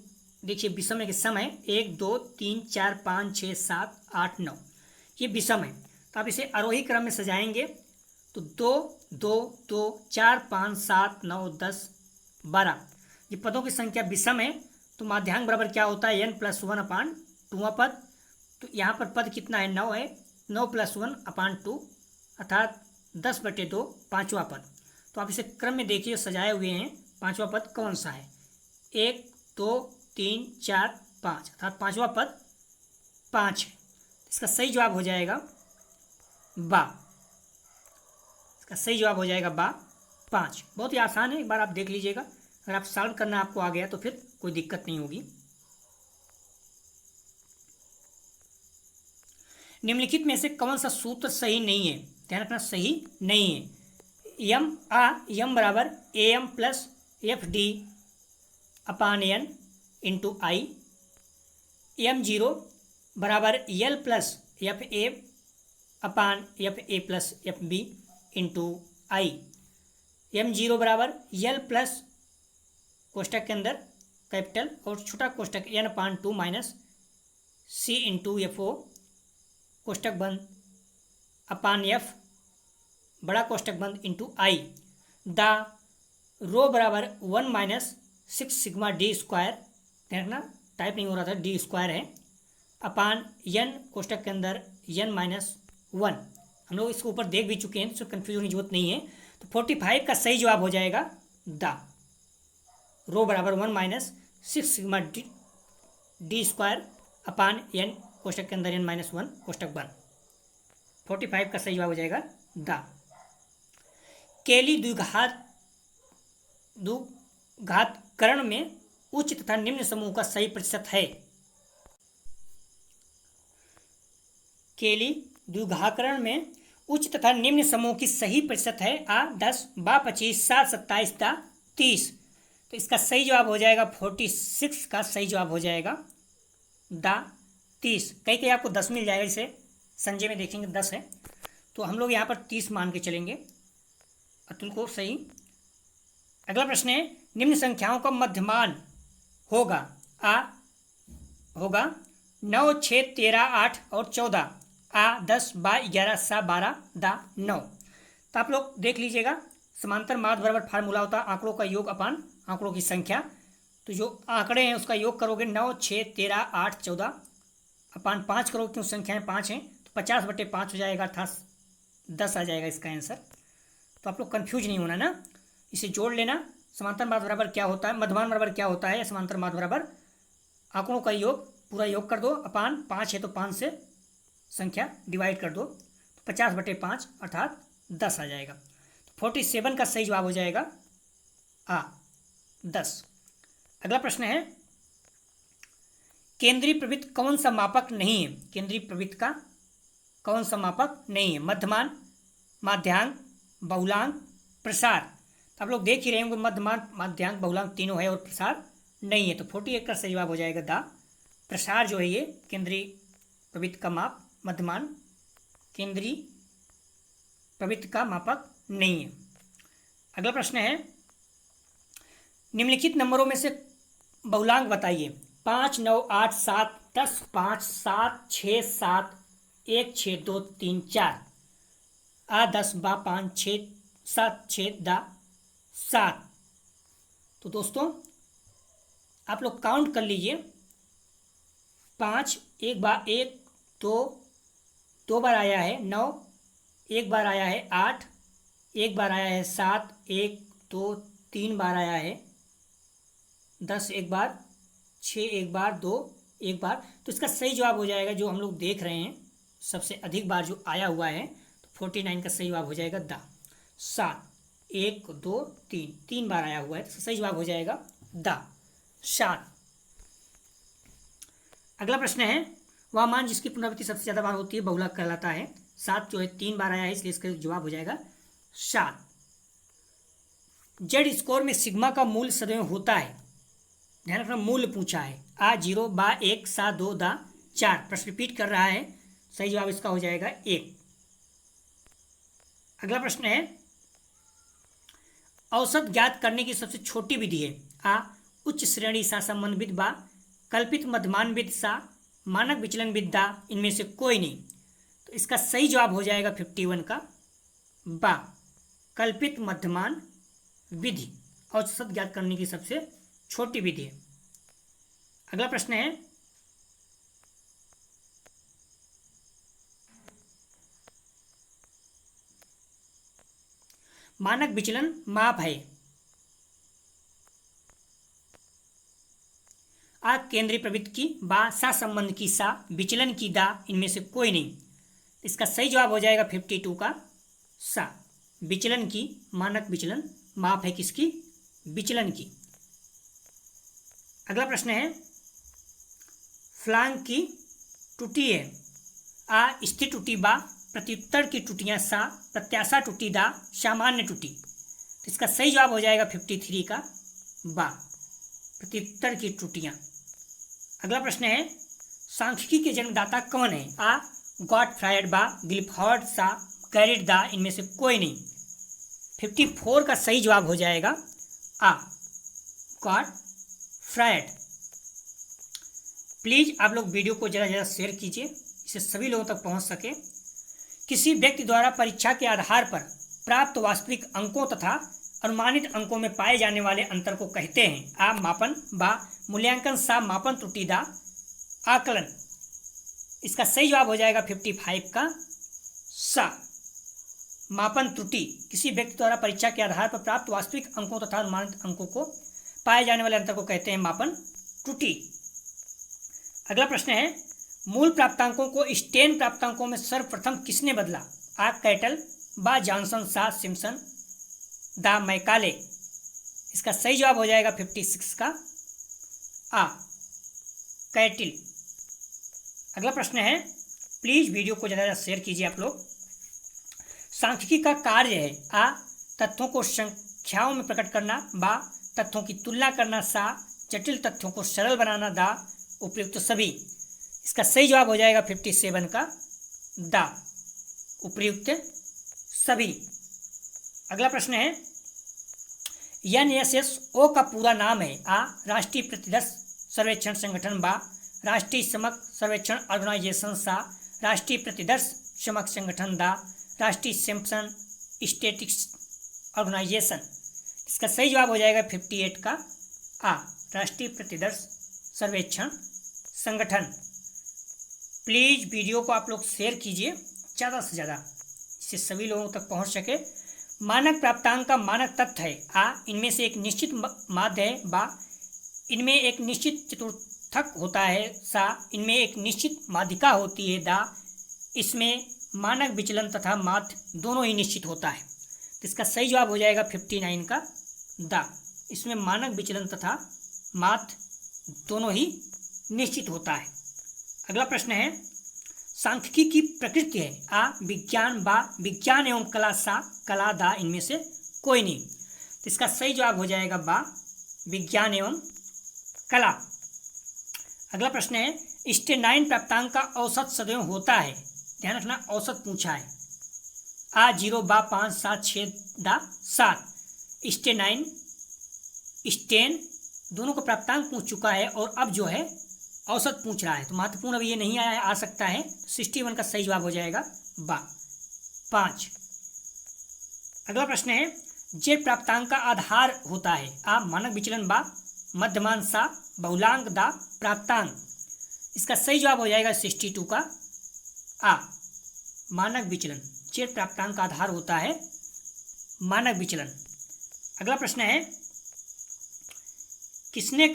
देखिए, विषम के सम है 1 2 3 4 5 6 7 8 9, ये विषम है। तो आप इसे आरोही क्रम में सजाएंगे तो 2 2 2 4 5 7 9 10 12, ये पदों की संख्या विषम है। तो माध्यांक बराबर क्या होता है n+1/2वां पद। तो यहाँ पर पद कितना है 9 है, 9 + 1/2 अर्थात 10/2 पाँचवा पद। तो आप इसे क्रम में देखिए सजाए हुए हैं, पाँचवा पद कौन सा है, 1 2 3 4 5 अर्थात पाँचवा पद 5 है। इसका सही जवाब हो जाएगा बा, इसका सही जवाब हो जाएगा बा 5। बहुत ही आसान है, एक बार आप देख लीजिएगा। अगर आप सॉल्व करना आपको आ गया तो फिर कोई दिक्कत नहीं होगी। निम्नलिखित में से कौन सा सूत्र सही नहीं है? ध्यान रखना सही नहीं है। यम बराबर A M plus F D अपान N into I. M zero बराबर एल प्लस एफ ए अपान F A plus F B into I. M zero बराबर एल प्लस कोष्टक के अंदर कैपिटल और छोटा कोष्टक एन अपान 2 minus C into F O कोष्टक बंद अपान एफ बड़ा कोष्टक बंद इंटू आई। द रो बराबर 1 माइनस 6 सिग्मा डी स्क्वायर, देखना टाइप नहीं हो रहा था, डी स्क्वायर है, अपान एन कोष्टक के अंदर एन माइनस 1। हम लोग इसको ऊपर देख भी चुके हैं तो कन्फ्यूज होने की जरूरत नहीं है। तो 45 का सही जवाब हो जाएगा द रो बराबर 1 माइनस 6 सिग्मा डी स्क्वायर अपान एन कोष्टक के अंदर एन माइनस 1 कोष्टक बंद। 45 का सही जवाब हो जाएगा द। केली द्विघात करण में उच्च तथा निम्न समूह का सही प्रतिशत है। केली द्विघाकरण में उच्च तथा निम्न समूह की सही प्रतिशत है आ 10 बा 25 7 27 दा 30। तो इसका सही जवाब हो जाएगा 46 का सही जवाब हो जाएगा दा 30। कहीं कहीं आपको 10 मिल जाएगा, इसे संजय में देखेंगे 10 है तो हम लोग यहाँ पर 30 मान के चलेंगे। अतुल को सही। अगला प्रश्न है निम्न संख्याओं का मध्यमान होगा होगा 9 6 13 8 और 14 आ 10 बा 11 सा 12 दा 9। तो आप लोग देख लीजिएगा, समांतर माध्य बराबर फार्मूला होता है आंकड़ों का योग अपान आंकड़ों की संख्या। तो जो आंकड़े हैं उसका योग करोगे 9 6 13 8 14 अपान 5 करोगे क्यों संख्याएं 5 हैं तो 50/5 हो जाएगा, अर्थात 10 आ जाएगा इसका आंसर। तो आप लोग कन्फ्यूज नहीं होना ना, इसे जोड़ लेना। समांतर माध्य बराबर क्या होता है, मध्यमान बराबर क्या होता है, समांतर माध्य बराबर आंकड़ों का योग पूरा योग कर दो अपान 5 है तो 5 से संख्या डिवाइड कर दो तो 50/5 अर्थात 10 आ जाएगा। तो 47 का सही जवाब हो जाएगा 10। अगला प्रश्न है केंद्रीय प्रवृत्त कौन सा मापक नहीं है। केंद्रीय प्रवृत्त का कौन सा मापक नहीं है, मध्यमान, माध्यांक, बहुलांक, प्रसार। तो आप लोग देख ही रहे होंगे मध्यमान, माध्यांक, बहुलांक तीनों है और प्रसार नहीं है। तो 48 का सही जवाब हो जाएगा द। प्रसार जो है ये केंद्रीय प्रवृत्त का माप, मध्यमान केंद्रीय प्रवृत्त का मापक नहीं है। अगला प्रश्न है निम्नलिखित नंबरों में से बहुलांक बताइए। 5 9 8 7 10 5 7 6 7 1 6 2 3 4 आ 10 बा 5 6 7 6 दा 7। तो दोस्तों आप लोग काउंट कर लीजिए। 5 एक बार 1 2 बार आया है, 9 एक बार आया है, 8 एक बार आया है, 7 1 2 3 बार आया है, 10 एक बार, 6 एक बार, 2 एक बार। तो इसका सही जवाब हो जाएगा जो हम लोग देख रहे हैं सबसे अधिक बार जो आया हुआ है, तो 49 का सही जवाब हो जाएगा द। 7 1 2 3 बार आया हुआ है तो सही जवाब हो जाएगा द 7। अगला प्रश्न है वह मान जिसकी पुनरावृत्ति सबसे ज्यादा बार होती है बहुलक कहलाता है। 7 जो है 3 बार आया है इसलिए इसका जवाब हो जाएगा 7। जेड स्कोर में सिग्मा का मूल्य सदैव होता है, ध्यान रखना मूल्य पूछा है। आ 0 बा 1 सा 2 दा 4। प्रश्न रिपीट कर रहा है, सही जवाब इसका हो जाएगा 1। अगला प्रश्न है औसत ज्ञात करने की सबसे छोटी विधि है। आ उच्च श्रेणी सा संबंध बा कल्पित मध्यमान विधि सा मानक विचलन विद्या इनमें से कोई नहीं। तो इसका सही जवाब हो जाएगा 51 का बा कल्पित मध्यमान विधि औसत ज्ञात करने की सबसे छोटी विधि है। अगला प्रश्न है मानक विचलन माप है। आ केंद्रीय प्रवृत्त की बा सा संबंध की सा विचलन की दा इनमें से कोई नहीं। इसका सही जवाब हो जाएगा 52 का सा विचलन की, मानक विचलन माप है किसकी, विचलन की। अगला प्रश्न है फ्लांग की टूटी है। आ स्थिर टूटी बा प्रत्युत्तर की त्रुटियां सा, प्रत्याशा त्रुटि दा, सामान्य त्रुटि। तो इसका सही जवाब हो जाएगा 53 का बा, प्रत्युत्तर की त्रुटियां। अगला प्रश्न है सांख्यिकी के जन्मदाता कौन है? आ गॉटफ्रायड, बा गिलफोर्ड, सा गैरिट, दा इनमें से कोई नहीं। 54 का सही जवाब हो जाएगा आ गॉटफ्रायड। प्लीज आप लोग वीडियो को ज़्यादा ज़्यादा शेयर कीजिए, इससे सभी लोगों तक पहुंच सके। किसी व्यक्ति द्वारा परीक्षा के आधार पर प्राप्त वास्तविक अंकों तथा अनुमानित अंकों में पाए जाने वाले अंतर को कहते हैं? आ मापन, बा मूल्यांकन, सा मापन त्रुटि, दा आकलन। इसका सही जवाब हो जाएगा 55 का सा, मापन त्रुटि। किसी व्यक्ति द्वारा परीक्षा के आधार पर प्राप्त वास्तविक अंकों तथा अनुमानित अंकों को पाए जाने वाले अंतर को कहते हैं मापन त्रुटि। अगला प्रश्न है मूल प्राप्तांकों को स्टेन प्राप्तांकों में सर्वप्रथम किसने बदला? आ कैटल, बा जॉनसन, सा सिम्पसन, दा मैकाले। इसका सही जवाब हो जाएगा 56 का आ कैटिल। अगला प्रश्न है प्लीज वीडियो को ज़्यादा शेयर कीजिए आप लोग। सांख्यिकी का कार्य है आ तथ्यों को संख्याओं में प्रकट करना, बा तथ्यों की तुलना करना, सा जटिल तथ्यों को सरल बनाना, दा उपयुक्त सभी। इसका सही जवाब हो जाएगा 57 का दा उपयुक्त सभी। अगला प्रश्न है NSSO का पूरा नाम है? आ राष्ट्रीय प्रतिदर्श सर्वेक्षण संगठन, बा राष्ट्रीय समक सर्वेक्षण ऑर्गेनाइजेशन, सा राष्ट्रीय प्रतिदर्श समक संगठन, दा राष्ट्रीय सैम्पसन स्टेटिक्स ऑर्गेनाइजेशन। इसका सही जवाब हो जाएगा 58 का आ राष्ट्रीय प्रतिदर्श सर्वेक्षण संगठन। प्लीज वीडियो को आप लोग शेयर कीजिए ज़्यादा से ज़्यादा, इससे सभी लोगों तक पहुंच सके। मानक प्राप्तांक का मानक तथ्य है? आ इनमें से एक निश्चित माध्य है, बा इनमें एक निश्चित चतुर्थक होता है, सा इनमें एक निश्चित माध्यिका होती है, दा इसमें मानक विचलन तथा माध्य दोनों ही निश्चित होता है। तो इसका सही जवाब हो जाएगा 59 का दा, इसमें मानक विचलन तथा माध्य दोनों ही निश्चित होता है। अगला प्रश्न है सांख्यिकी की प्रकृति है? आ विज्ञान, बा विज्ञान एवं कला, सा कला, दा इनमें से कोई नहीं। तो इसका सही जवाब हो जाएगा बा विज्ञान एवं कला। अगला प्रश्न है स्टेनाइन प्राप्तांक का औसत सदैव होता है? ध्यान रखना औसत पूछा है। आ 0, बा 5, 7, 6, दा 7। स्टेनाइन स्टेन दोनों को प्राप्तांक पूछ चुका है और अब जो है औसत पूछ रहा है, तो महत्वपूर्ण अभी ये नहीं आया है, आ सकता है। 61 का सही जवाब हो जाएगा बा 5। अगला प्रश्न है जेड प्राप्तांक का आधार होता है? आ मानक विचलन, बा मध्यमान, सा बहुलांक, दा प्राप्तांक। इसका सही जवाब हो जाएगा 62 का आ मानक विचलन। जेड प्राप्तांक का आधार होता है मानक विचलन। अगला प्रश्न है किसने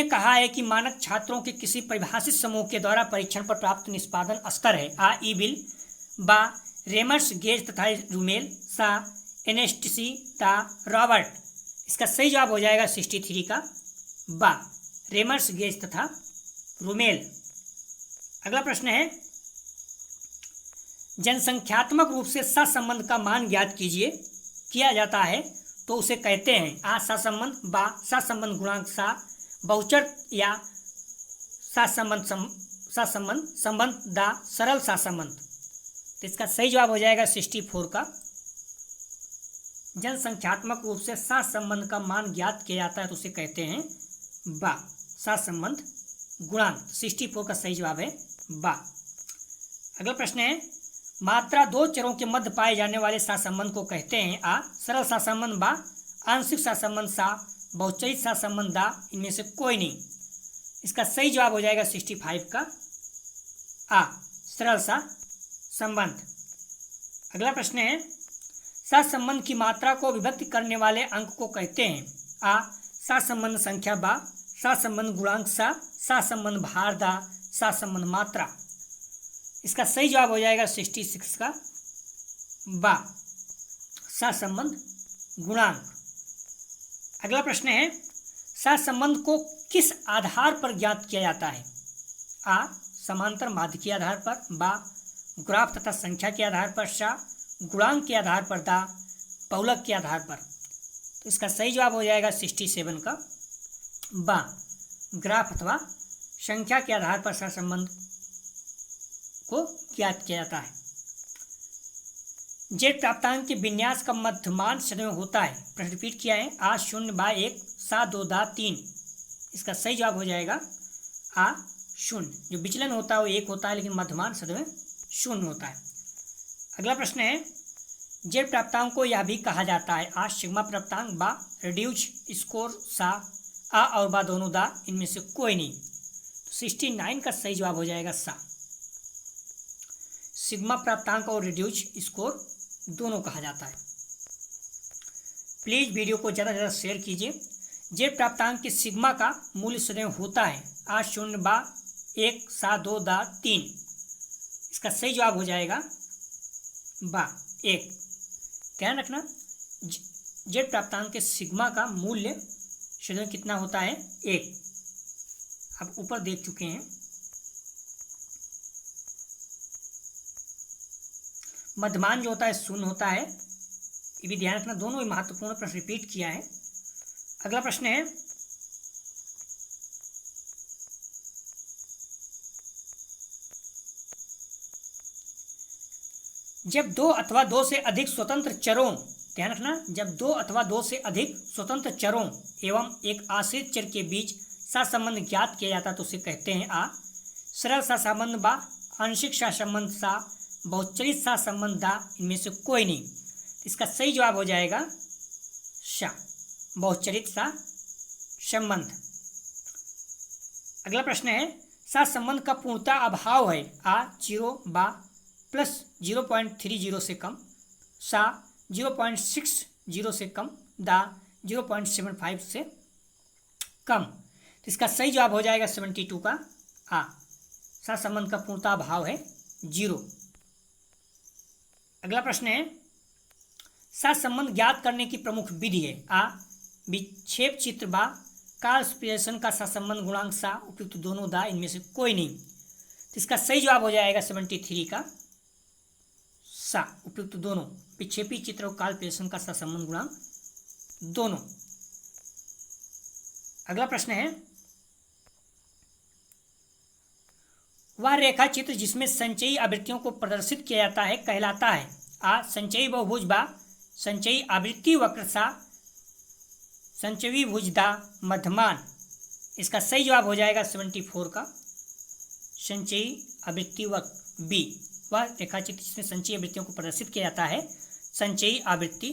कहा है कि मानक छात्रों के किसी परिभाषित समूह के द्वारा परीक्षण पर प्राप्त निष्पादन स्तर है? आ ईबिल, बा रेमर्स, गेज तथा रूमेल, सा एनेस्टिसी, दा रॉबर्ट। इसका सही जवाब हो जाएगा 63 का बा रेमर्स, गेज तथा रूमेल। अगला प्रश्न है जनसंख्यात्मक रूप से सहसंबंध का मान ज्ञात किया जाता है तो उसे कहते हैं? आ सहसंबंध, बा सहसंबंध गुणांक, सा बहुचर या संबंध, दा सरल सहसंबंध। तो इसका सही जवाब हो जाएगा 64 का जनसंख्यात्मक रूप से सहसंबंध का मान ज्ञात किया जाता है तो उसे कहते हैं बा सहसंबंध गुणांक। 64 का सही जवाब है बा। अगला प्रश्न है मात्रा दो चरों के मध्य पाए जाने वाले सहसंबंध को कहते हैं? आ सरल सहसंबंध, बा आंशिक सहसंबंध, सा बहुचरित सहसंबंध, दा इनमें से कोई नहीं। इसका सही जवाब हो जाएगा 65 का आ सरल सहसंबंध। अगला प्रश्न है सहसंबंध की मात्रा को विभक्त करने वाले अंक को कहते हैं? आ सहसंबंध संख्या, बा सहसंबंध गुणांक, सा सहसंबंध भार, दा सहसंबंध मात्रा। इसका सही जवाब हो जाएगा 66 का बा सहसंबंध गुणांक। अगला प्रश्न है सहसंबंध को किस आधार पर ज्ञात किया जाता है? आ समांतर माध्य के आधार पर, बा ग्राफ तथा संख्या के आधार पर सा, गुणांक के आधार पर दा, बहुलक के आधार पर। तो इसका सही जवाब हो जाएगा 67 का बा। ग्राफ अथवा संख्या के आधार पर सहसंबंध को ज्ञात किया जाता है। जेड प्राप्तांक के विन्यास का मध्यमान सदैव होता है। प्रश्न रिपीट किया है, आ 0/1 सा 2 दा 3। इसका सही जवाब हो जाएगा आ 0। जो विचलन होता है वो 1 होता है, लेकिन मध्यमान सदैव 0 होता है। अगला प्रश्न है, जेड प्राप्तांक को यह भी कहा जाता है, आ सिग्मा प्राप्तांक, बा रिड्यूस स्कोर, सा आ और बा दोनों दा, इनमें से कोई नहीं। तो 69 का सही जवाब हो जाएगा सा। सिग्मा प्राप्तांक और रिड्यूस स्कोर दोनों कहा जाता है। प्लीज वीडियो को ज़्यादा से ज़्यादा शेयर कीजिए। जेड प्राप्तांक के सिग्मा का मूल्य सदैव होता है, आ 0/1 सा 2 दा 3। इसका सही जवाब हो जाएगा बा 1। ध्यान रखना, जेड प्राप्तांक के सिग्मा का मूल्य सदैव कितना होता है, 1। आप ऊपर देख चुके हैं। मध्यमान जो होता है 0 होता है, ये भी ध्यान रखना। दोनों ही महत्वपूर्ण प्रश्न रिपीट किया है। अगला प्रश्न है, जब 2 अथवा 2 से अधिक स्वतंत्र चरों, ध्यान रखना, जब 2 अथवा 2 से अधिक स्वतंत्र चरों एवं एक आश्रित चर के बीच सहसंबंध ज्ञात किया जाता है तो उसे कहते हैं, आ सरल सहसंबंध, बा आंशिक सहसंबंध, सा बहुचरित सहसंबंध, दा इनमें से कोई नहीं। इसका सही जवाब हो जाएगा सा, बहुचरित सहसंबंध। अगला प्रश्न है, सहसंबंध का पूर्णतः अभाव है, आ 0, बा प्लस 0.30 से कम, सा 0.60 से कम, दा 0.75 से कम। तो इसका सही जवाब हो जाएगा 72 का आ। सहसंबंध का पूर्णतः अभाव है 0। अगला प्रश्न है, सहसंबंध ज्ञात करने की प्रमुख विधि है, आ विक्षेप चित्र, बा कार्य का सहसंबंध, गुणांक, सा उपयुक्त दोनों, दा इनमें से कोई नहीं। तो इसका सही जवाब हो जाएगा 73 का सा, उपयुक्त दोनों, विक्षेपी चित्र और काल का सहसंबंध, गुणांक दोनों। अगला प्रश्न है, वह रेखा चित्र जिसमें संचयी आवृत्तियों को प्रदर्शित किया जाता है कहलाता है, आ संचयी बहुभुज, बा संचयी आवृत्ति वक्र, सा संचयी भुज, दा मध्यमान। इसका सही जवाब हो जाएगा 74 का संचयी आवृत्ति वक्र, बी। वह रेखा चित्र जिसमें संचयी आवृत्तियों को प्रदर्शित किया जाता है संचयी आवृत्ति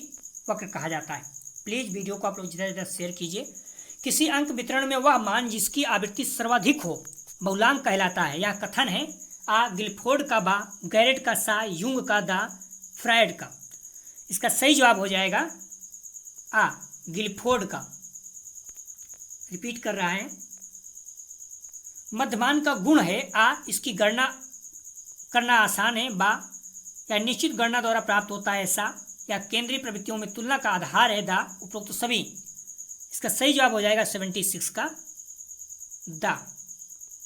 वक्र कहा जाता है। प्लीज वीडियो को आप लोग ज़्यादा से ज़्यादा शेयर कीजिए। किसी अंक वितरण में वह मान जिसकी आवृत्ति सर्वाधिक हो बहुलांक कहलाता है। यह कथन है, आ गिलफोर्ड का, बा गैरेट का, सा यूंग का, दा फ्रायड का। इसका सही जवाब हो जाएगा आ गिलफोर्ड का। रिपीट कर रहा है, मध्यमान का गुण है आ, इसकी गणना करना आसान है, बा या निश्चित गणना द्वारा प्राप्त होता है, सा या केंद्रीय प्रवृत्तियों में तुलना का आधार है, दा उपरोक्त सभी। इसका सही जवाब हो जाएगा 76 का दा,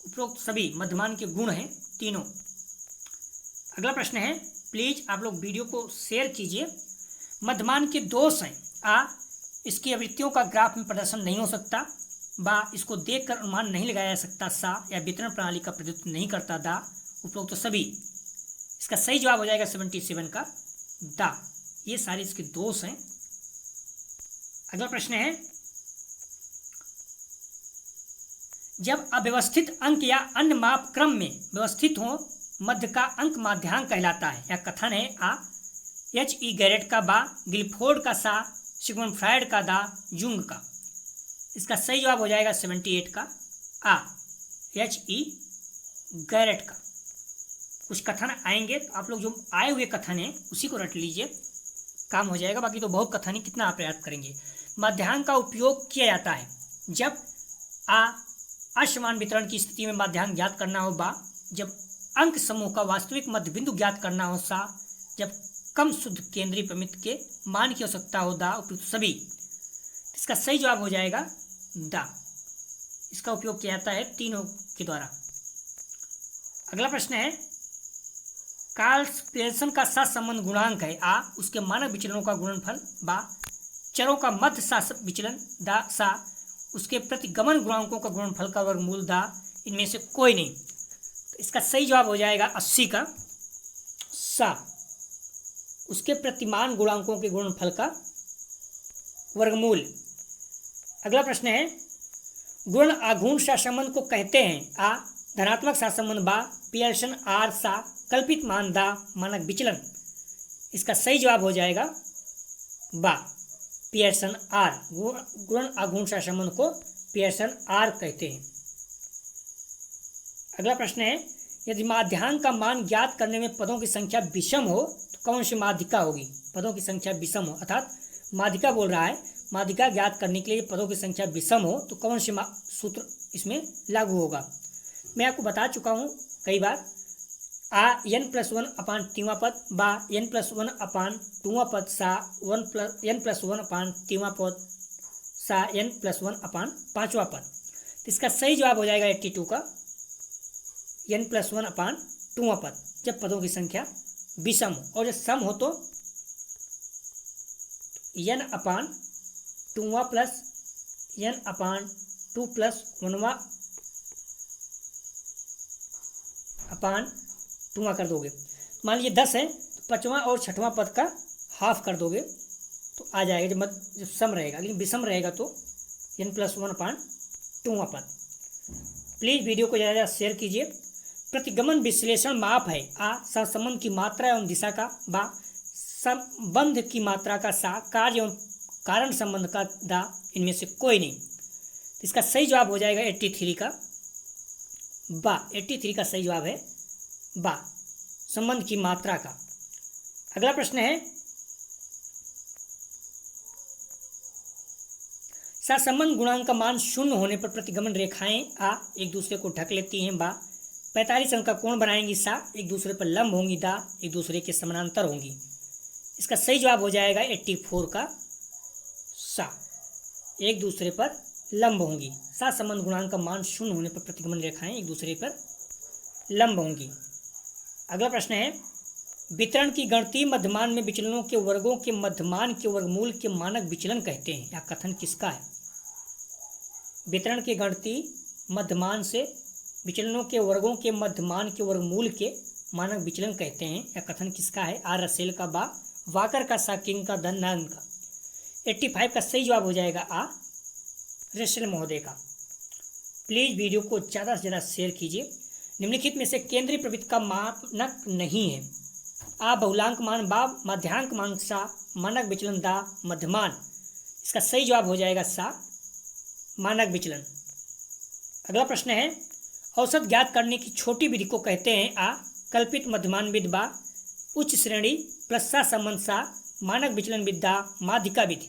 उपरोक्त सभी मध्यमान के गुण हैं तीनों। अगला प्रश्न है, प्लीज आप लोग वीडियो को शेयर कीजिए। मध्यमान के दोष हैं, आ इसकी आवृत्तियों का ग्राफ में प्रदर्शन नहीं हो सकता, बा इसको देखकर अनुमान नहीं लगाया जा सकता, सा या वितरण प्रणाली का प्रतिनिधित्व नहीं करता, दा उपरोक्त सभी। इसका सही जवाब हो जाएगा 77 का दा। ये सारे इसके दोष हैं। अगला प्रश्न है, जब अव्यवस्थित अंक या अन्य माप क्रम में व्यवस्थित हो मध्य का अंक माध्यांक कहलाता है। यह कथन है, आ H.E. गैरेट का, बा गिलफोर्ड का, सा सिगमंड फ्रायड का, दा यूंग का। इसका सही जवाब हो जाएगा 78 का आ H.E. गैरेट का। कुछ कथन आएंगे तो आप लोग जो आए हुए कथन है उसी को रट लीजिए, काम हो जाएगा। बाकी तो बहुत कथन ही कितना आप याद करेंगे। माध्यांक का उपयोग किया जाता है जब आ असमान वितरण की स्थिति में माध्यांक ज्ञात करना हो, बा जब अंक समूह का वास्तविक मध्य बिंदु ज्ञात करना हो, सा जब कम शुद्ध केंद्रीय प्रमित के मान की आवश्यकता हो, दा उपयुक्त सभी। इसका सही जवाब हो जाएगा दा। इसका उपयोग किया जाता है तीनों के द्वारा। अगला प्रश्न है, पेंशन का सहसंबंध गुणांक है आ, उसके मानक विचलनों का गुणनफल बा, चरों का मध्य सह विचलन दा, सा, उसके प्रतिगमन गुणांकों का गुणनफल का वर्गमूल दा, इनमें से कोई नहीं। तो इसका सही जवाब हो जाएगा 80 का सा, उसके प्रतिमान गुणांकों के गुणनफल का वर्गमूल। अगला प्रश्न है गुण आघूर्ण सहसंबंध को कहते हैं आ, धनात्मक सहसंबंध बा, पियर्सन आर सा, कल्पित मान दा, मानक विचलन। इसका सही जवाब हो जाएगा बा, पियर्सन आर। गुण आघूर्ण सहसंबंध को पियर्सन आर कहते हैं। अगला प्रश्न है यदि माध्यांक का मान ज्ञात करने में पदों की संख्या विषम हो तो कौन सी माध्यिका होगी? पदों की संख्या विषम हो, अर्थात माध्यिका बोल रहा है, माध्यिका ज्ञात करने के लिए पदों की संख्या विषम हो तो कौन सी सूत्र इसमें लागू होगा? मैं आपको बता चुका हूँ कई बार। आ n+1 अपान तीवा पद, बा n+1 अपान टूवा पद, सा n+1 अपान तीवा पद, सा n+1 अपान पांचवा पद। तो इसका सही जवाब हो जाएगा 82 का n+1 अपान टूवा पद, जब पदों की संख्या विषम हो। और जब सम हो तो n अपान टूवा प्लस n अपान 2 प्लस 1वां अपान टूवा कर दोगे। मान लीजिए 10 है तो 5वां और 6वां पद का हाफ कर दोगे तो आ जाएगा। जब सम रहेगा, लेकिन विषम रहेगा तो n+1 अपान टूवा पद। प्लीज़ वीडियो को ज़्यादा शेयर कीजिए। प्रतिगमन विश्लेषण माप है आ, सहसंबंध की मात्रा एवं दिशा का, बा संबंध की मात्रा का, सा कार्य एवं कारण संबंध का, दा इनमें से कोई नहीं। तो इसका सही जवाब हो जाएगा 83 का बा। 83 का सही जवाब है बा, संबंध की मात्रा का। अगला प्रश्न है सहसंबंध गुणांक का मान शून्य होने पर प्रतिगमन रेखाएं आ एक दूसरे को ढक लेती हैं, बा 45 अंक का कोण बनाएंगी, सा एक दूसरे पर लंब होंगी, दा एक दूसरे के समानांतर होंगी। इसका सही जवाब हो जाएगा 84 का सा, एक दूसरे पर लंब होंगी। सहसंबंध गुणांक का मान शून्य होने पर प्रतिगमन रेखाएं एक दूसरे पर लंब होंगी। अगला प्रश्न है वितरण की गणितीय मध्यमान में विचलनों के वर्गों के मध्यमान के वर्गमूल के मानक विचलन कहते हैं, या कथन किसका है? वितरण के गणितीय मध्यमान से विचलनों के वर्गों के मध्यमान के वर्गमूल के मानक विचलन कहते हैं, या कथन किसका है? आर रसेल का, बा वाकर का, सा किंग का, द नन का। 85 का सही जवाब हो जाएगा आ रसेल महोदय का। प्लीज वीडियो को ज़्यादा से ज़्यादा शेयर कीजिए। निम्नलिखित में से केंद्रीय प्रवृत्ति का मानक नहीं है। आ बहुलांक मान, बा माध्यांक मान, सा मानक विचलन, दा मध्यमान। इसका सही जवाब हो जाएगा सा मानक विचलन। अगला प्रश्न है औसत ज्ञात करने की छोटी विधि को कहते हैं आ कल्पित मध्यमान विधि, बा उच्च श्रेणी प्लस सा संबंध, सा मानक विचलन विधि, दा माध्यिका विधि।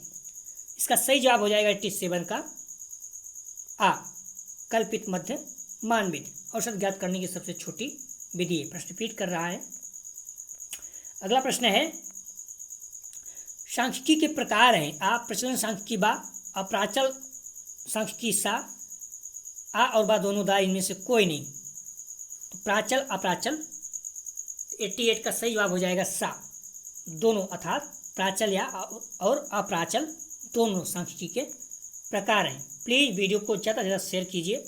इसका सही जवाब हो जाएगा 87 का आ कल्पित मध्यमान विधि। औसत ज्ञात करने की सबसे छोटी विधि है। प्रश्न रिपीट कर रहा है। अगला प्रश्न है सांख्यिकी के प्रकार हैं आ प्रचलन सांख्यिकी, बा अप्राचल सांख्यिकी, सा आ और बा दोनों, दा इनमें से कोई नहीं। तो प्राचल अप्राचल 88 का सही जवाब हो जाएगा सा, दोनों, अर्थात प्राचल या और अप्राचल दोनों सांख्यिकी के प्रकार हैं। प्लीज वीडियो को ज़्यादा से ज़्यादा शेयर कीजिए।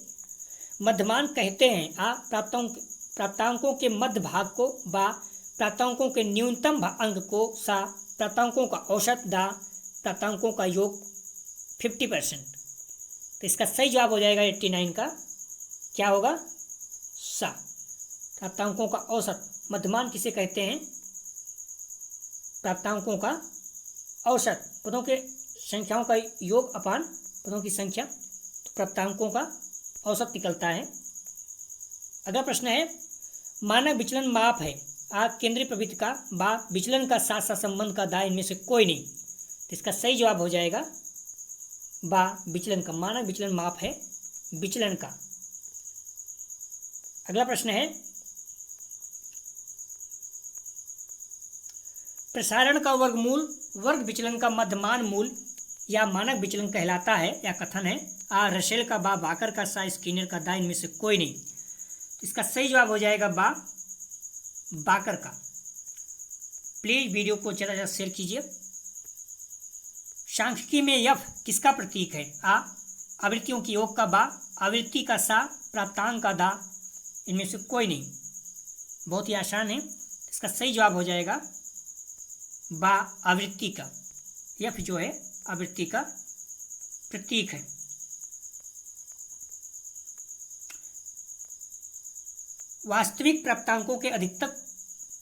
मध्यमान कहते हैं आ प्राप्तांकों के मध्य भाग को, बा प्राप्तांकों के न्यूनतम अंक को, सा प्राप्तांकों का औसत, दा प्राप्तांकों का योग 50%। तो इसका सही जवाब हो जाएगा 89 का क्या होगा? सा प्राप्तांकों का औसत। मध्यमान किसे कहते हैं? प्राप्तांकों का औसत, पदों के संख्याओं का योग अपान पदों की संख्या, तो प्राप्तांकों का औसत निकलता है। अगला प्रश्न है मानक विचलन माप है आ केंद्रीय प्रवृत्ति का, बा विचलन का, सा संबंध का, दा इनमें से कोई नहीं। तो इसका सही जवाब हो जाएगा बा विचलन का। मानक विचलन माप है विचलन का। अगला प्रश्न है प्रसारण का वर्गमूल वर्ग विचलन का मध्यमान मूल या मानक विचलन कहलाता है, या कथन है आ रसेल का, बा वाकर का, सा स्किनर का, दा इनमें से कोई नहीं। इसका सही जवाब हो जाएगा बा वाकर का। प्लीज वीडियो को ज़्यादा से ज़्यादा शेयर कीजिए। सांख्यिकी में यफ किसका प्रतीक है? आ आवृत्तियों की योग का बा, आवृत्ति का सा, प्राप्तांक का दा, इनमें से कोई नहीं। बहुत ही आसान है। इसका सही जवाब हो जाएगा बा, आवृत्ति का। यफ जो है आवृत्ति का प्रतीक है। वास्तविक प्राप्तांकों के अधिकतम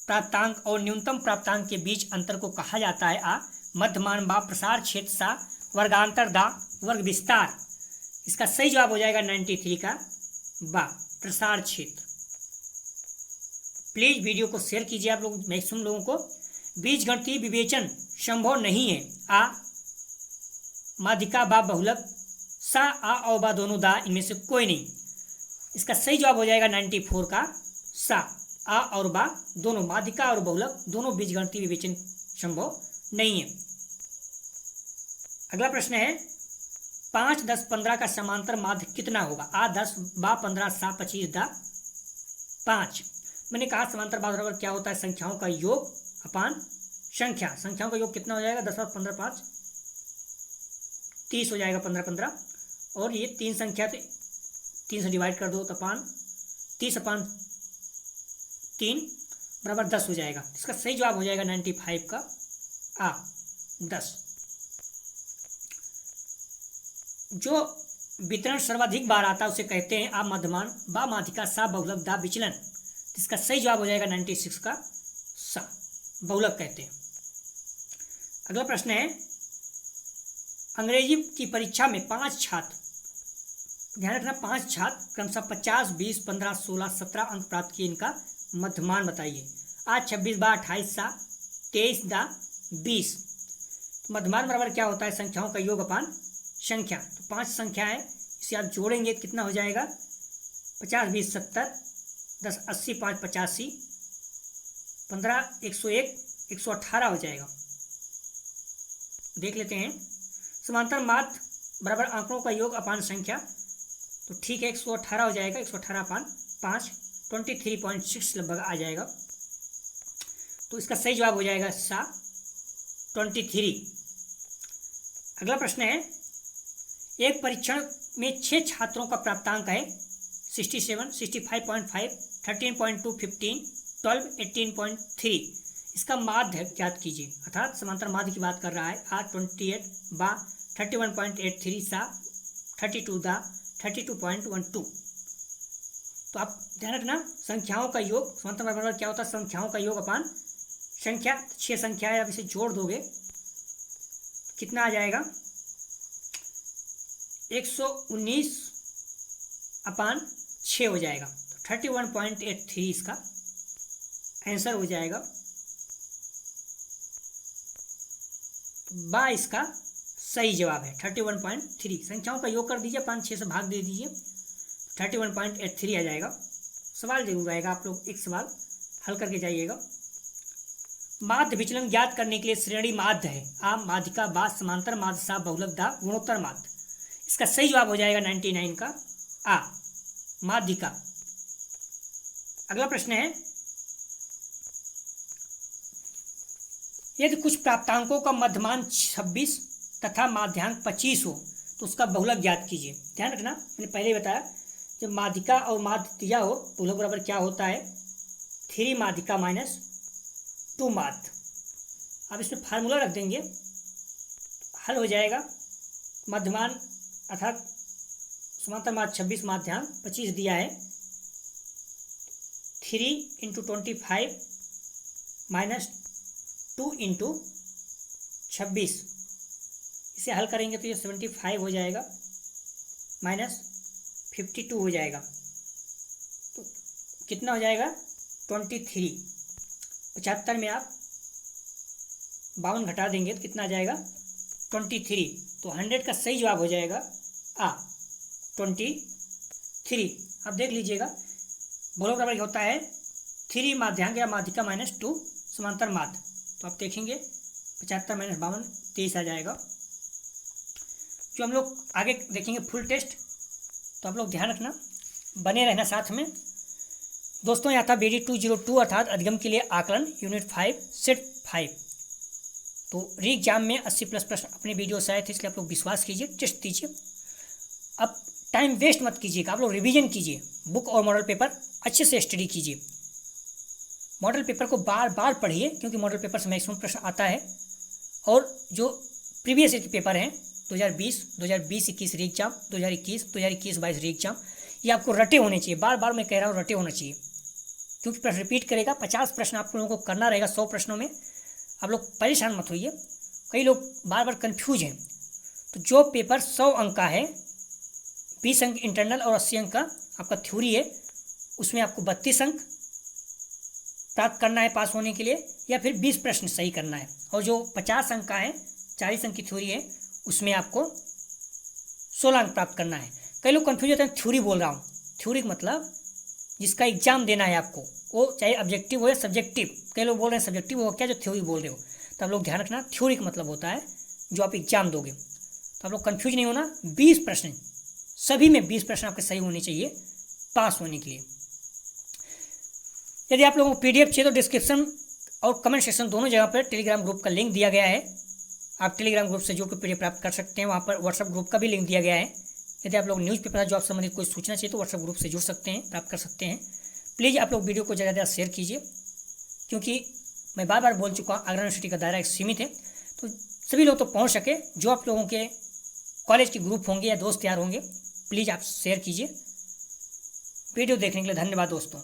प्राप्तांक और न्यूनतम प्राप्तांक के बीच अंतर को कहा जाता है आ मध्यमान, बा प्रसार क्षेत्र, सा वर्गांतर, दा वर्ग विस्तार। इसका सही जवाब हो जाएगा 93 का बा, प्रसार क्षेत्र। प्लीज वीडियो को शेयर कीजिए आप लोग, मैक्सिमम लोगों को। बीजगणितीय विवेचन संभव नहीं है आ माध्यिका, बा बहुलक, सा आ और बा दोनों दा, इनमें से कोई नहीं। इसका सही जवाब हो जाएगा 94 का सा, आ और बा दोनों, माध्यिका और बहुलक दोनों बीजगणितीय विवेचन संभव नहीं है। अगला प्रश्न है 5, 10, 15 का समांतर माध्य कितना होगा? आ 10, बा 15, सा 25, दा 5। मैंने कहा समांतर माध्य बराबर क्या होता है? संख्याओं का योग अपान संख्या। संख्याओं का योग कितना हो जाएगा? 10 और 15 5 30 हो जाएगा, 15 15। और ये तीन संख्या तो 3 से डिवाइड कर दो तो अपान 30 अपान 3 बराबर 10 हो जाएगा। इसका सही जवाब हो जाएगा 95 का आ 10। जो वितरण सर्वाधिक बार आता है उसे कहते हैं आ मध्यमान, बा माध्यिका, सा बहुलक, दा विचलन। इसका सही जवाब हो जाएगा 96 का सा, बहुलक कहते हैं। अगला प्रश्न है अंग्रेजी की परीक्षा में 5 छात्र, ध्यान रखना 5 छात्र क्रमशः 50, 20, 15, 16, 17 अंक प्राप्त किए। इनका मध्यमान बताइए। आज 26, बा 28, सा 23, दा 20। मध्यमान बराबर क्या होता है? संख्याओं का योग अपान संख्या। तो 5 संख्या है, इसे आप जोड़ेंगे कितना हो जाएगा? 50, 20, 70, 10, 80, 5, 85, 15, 101, 118 हो जाएगा। देख लेते हैं। समांतर माध्य बराबर आंकड़ों का योग अपान संख्या, तो ठीक है 118 हो जाएगा। 118 अपान 5 23.6 लगभग आ जाएगा। तो इसका सही जवाब हो जाएगा सा 23। अगला प्रश्न है एक परीक्षण में 6 छात्रों का प्राप्तांक है 67, 65.5, 13.2, 15, 12, 18.3। इसका माध्य ज्ञात कीजिए। अर्थात समांतर माध्य की बात कर रहा है। आ 28, बा 31.83, सा 32, दा 32.12। तो आप ध्यान रखना संख्याओं का योग समांतर माध्य बराबर क्या होता है? संख्याओं का योग अपान संख्या। 6 संख्या है, आप इसे जोड़ दोगे कितना आ जाएगा? 119 अपान 6 हो जाएगा। तो 31.83 इसका आंसर हो जाएगा। बा इसका सही जवाब है 31.3। संख्याओं का योग कर दीजिए, 5 6 से भाग दे दीजिए, 31.83 आ जाएगा। सवाल जरूर आएगा, आप लोग एक सवाल हल करके जाइएगा। माध्य विचलन ज्ञात करने के लिए श्रेणी माध्य है। आ माध्यिका, बा समांतर माध्य, सा बहुलक, दा गुणोत्तर माध्य। इसका सही जवाब हो जाएगा 99 का आ माध्यिका। अगला प्रश्न है यदि कुछ प्राप्तांकों का मध्यमान 26 तथा माध्यांक 25 हो तो उसका बहुलक ज्ञात कीजिए। ध्यान रखना मैंने पहले ही बताया जब माध्यिका और माध्य दिया हो बहुलक बराबर क्या होता है? 3 माध्यिका माइनस 2 माध्य। अब इसमें फार्मूला रख देंगे, हल हो जाएगा। मध्यमान अर्थात समांतर माध्य 26, माध्यांक 25 दिया है। 3 × 25 माइनस 2 × 26, इसे हल करेंगे तो ये 75 हो जाएगा माइनस 52 हो जाएगा। तो कितना हो जाएगा? 23। 75 में आप 52 घटा देंगे तो कितना आ जाएगा? 23। तो 100 का सही जवाब हो जाएगा आ 23। अब देख लीजिएगा बहुलक बराबर क्या होता है? 3 माध्यांक या माध्यिका माइनस 2 समांतर माध्य। तो आप देखेंगे 75 माइनस 52 23 आ जाएगा। जो हम लोग आगे देखेंगे फुल टेस्ट, तो आप लोग ध्यान रखना, बने रहना साथ में। दोस्तों यहाँ था BD 202 अर्थात अधिगम के लिए आकलन यूनिट 5 सेट 5। तो री एग्जाम में 80+ प्रश्न अपने वीडियो से आए थे, इसलिए आप लोग विश्वास कीजिए, टेस्ट दीजिए। अब टाइम वेस्ट मत कीजिएगा, आप लोग रिवीजन कीजिए, बुक और मॉडल पेपर अच्छे से स्टडी कीजिए। मॉडल पेपर को बार बार पढ़िए, क्योंकि मॉडल पेपर से मैक्सिमम प्रश्न आता है। और जो प्रीवियस ईयर के पेपर हैं 2020, 2020-21 री एग्जाम, 2021, 2021-22 री एग्जाम, ये आपको रटे होने चाहिए। बार बार मैं कह रहा हूँ रटे होना चाहिए, क्योंकि प्रश्न रिपीट करेगा। 50 प्रश्न आप लोगों को करना रहेगा 100 प्रश्नों में। आप लोग परेशान मत होइए, कई लोग बार बार कन्फ्यूज हैं। तो जो पेपर 100 अंक का है, 20 अंक इंटरनल और 80 अंक का आपका थ्योरी है, उसमें आपको 32 अंक प्राप्त करना है पास होने के लिए, या फिर 20 प्रश्न सही करना है। और जो 50 अंक का है, 40 अंक की थ्योरी है, उसमें आपको 16 अंक प्राप्त करना है। कई लोग कन्फ्यूज होते हैं, थ्योरी बोल रहा हूँ, थ्योरी का मतलब जिसका एग्जाम देना है आपको, वो चाहे ऑब्जेक्टिव हो या सब्जेक्टिव। कई लोग बोल रहे हैं सब्जेक्टिव हो क्या जो थ्योरी बोल रहे हो, तो आप लोग ध्यान रखना, थ्योरी का मतलब होता है जो आप एग्जाम दोगे। तो आप लोग कन्फ्यूज नहीं होना। 20 प्रश्न, सभी में 20 प्रश्न आपके सही होने चाहिए पास होने के लिए। यदि आप लोगों को PDF चाहिए तो डिस्क्रिप्शन और कमेंट सेक्शन दोनों जगह पर टेलीग्राम ग्रुप का लिंक दिया गया है। आप टेलीग्राम ग्रुप से जुड़कर PDF प्राप्त कर सकते हैं। वहाँ पर व्हाट्सएप ग्रुप का भी लिंक दिया गया है। यदि आप लोग न्यूज़पेपर जॉब संबंधित कोई सूचना चाहिए तो व्हाट्सएप ग्रुप से जुड़ सकते हैं, प्राप्त कर सकते हैं। प्लीज़ आप लोग वीडियो को ज़्यादा ज़्यादा शेयर कीजिए, क्योंकि मैं बार बार बोल चुका हूँ आगरा यूनिवर्सिटी का दायरा एक सीमित है, तो सभी लोग तो पहुँच सके। जो आप लोगों के कॉलेज के ग्रुप होंगे या दोस्त यार होंगे, प्लीज़ आप शेयर कीजिए। वीडियो देखने के लिए धन्यवाद दोस्तों।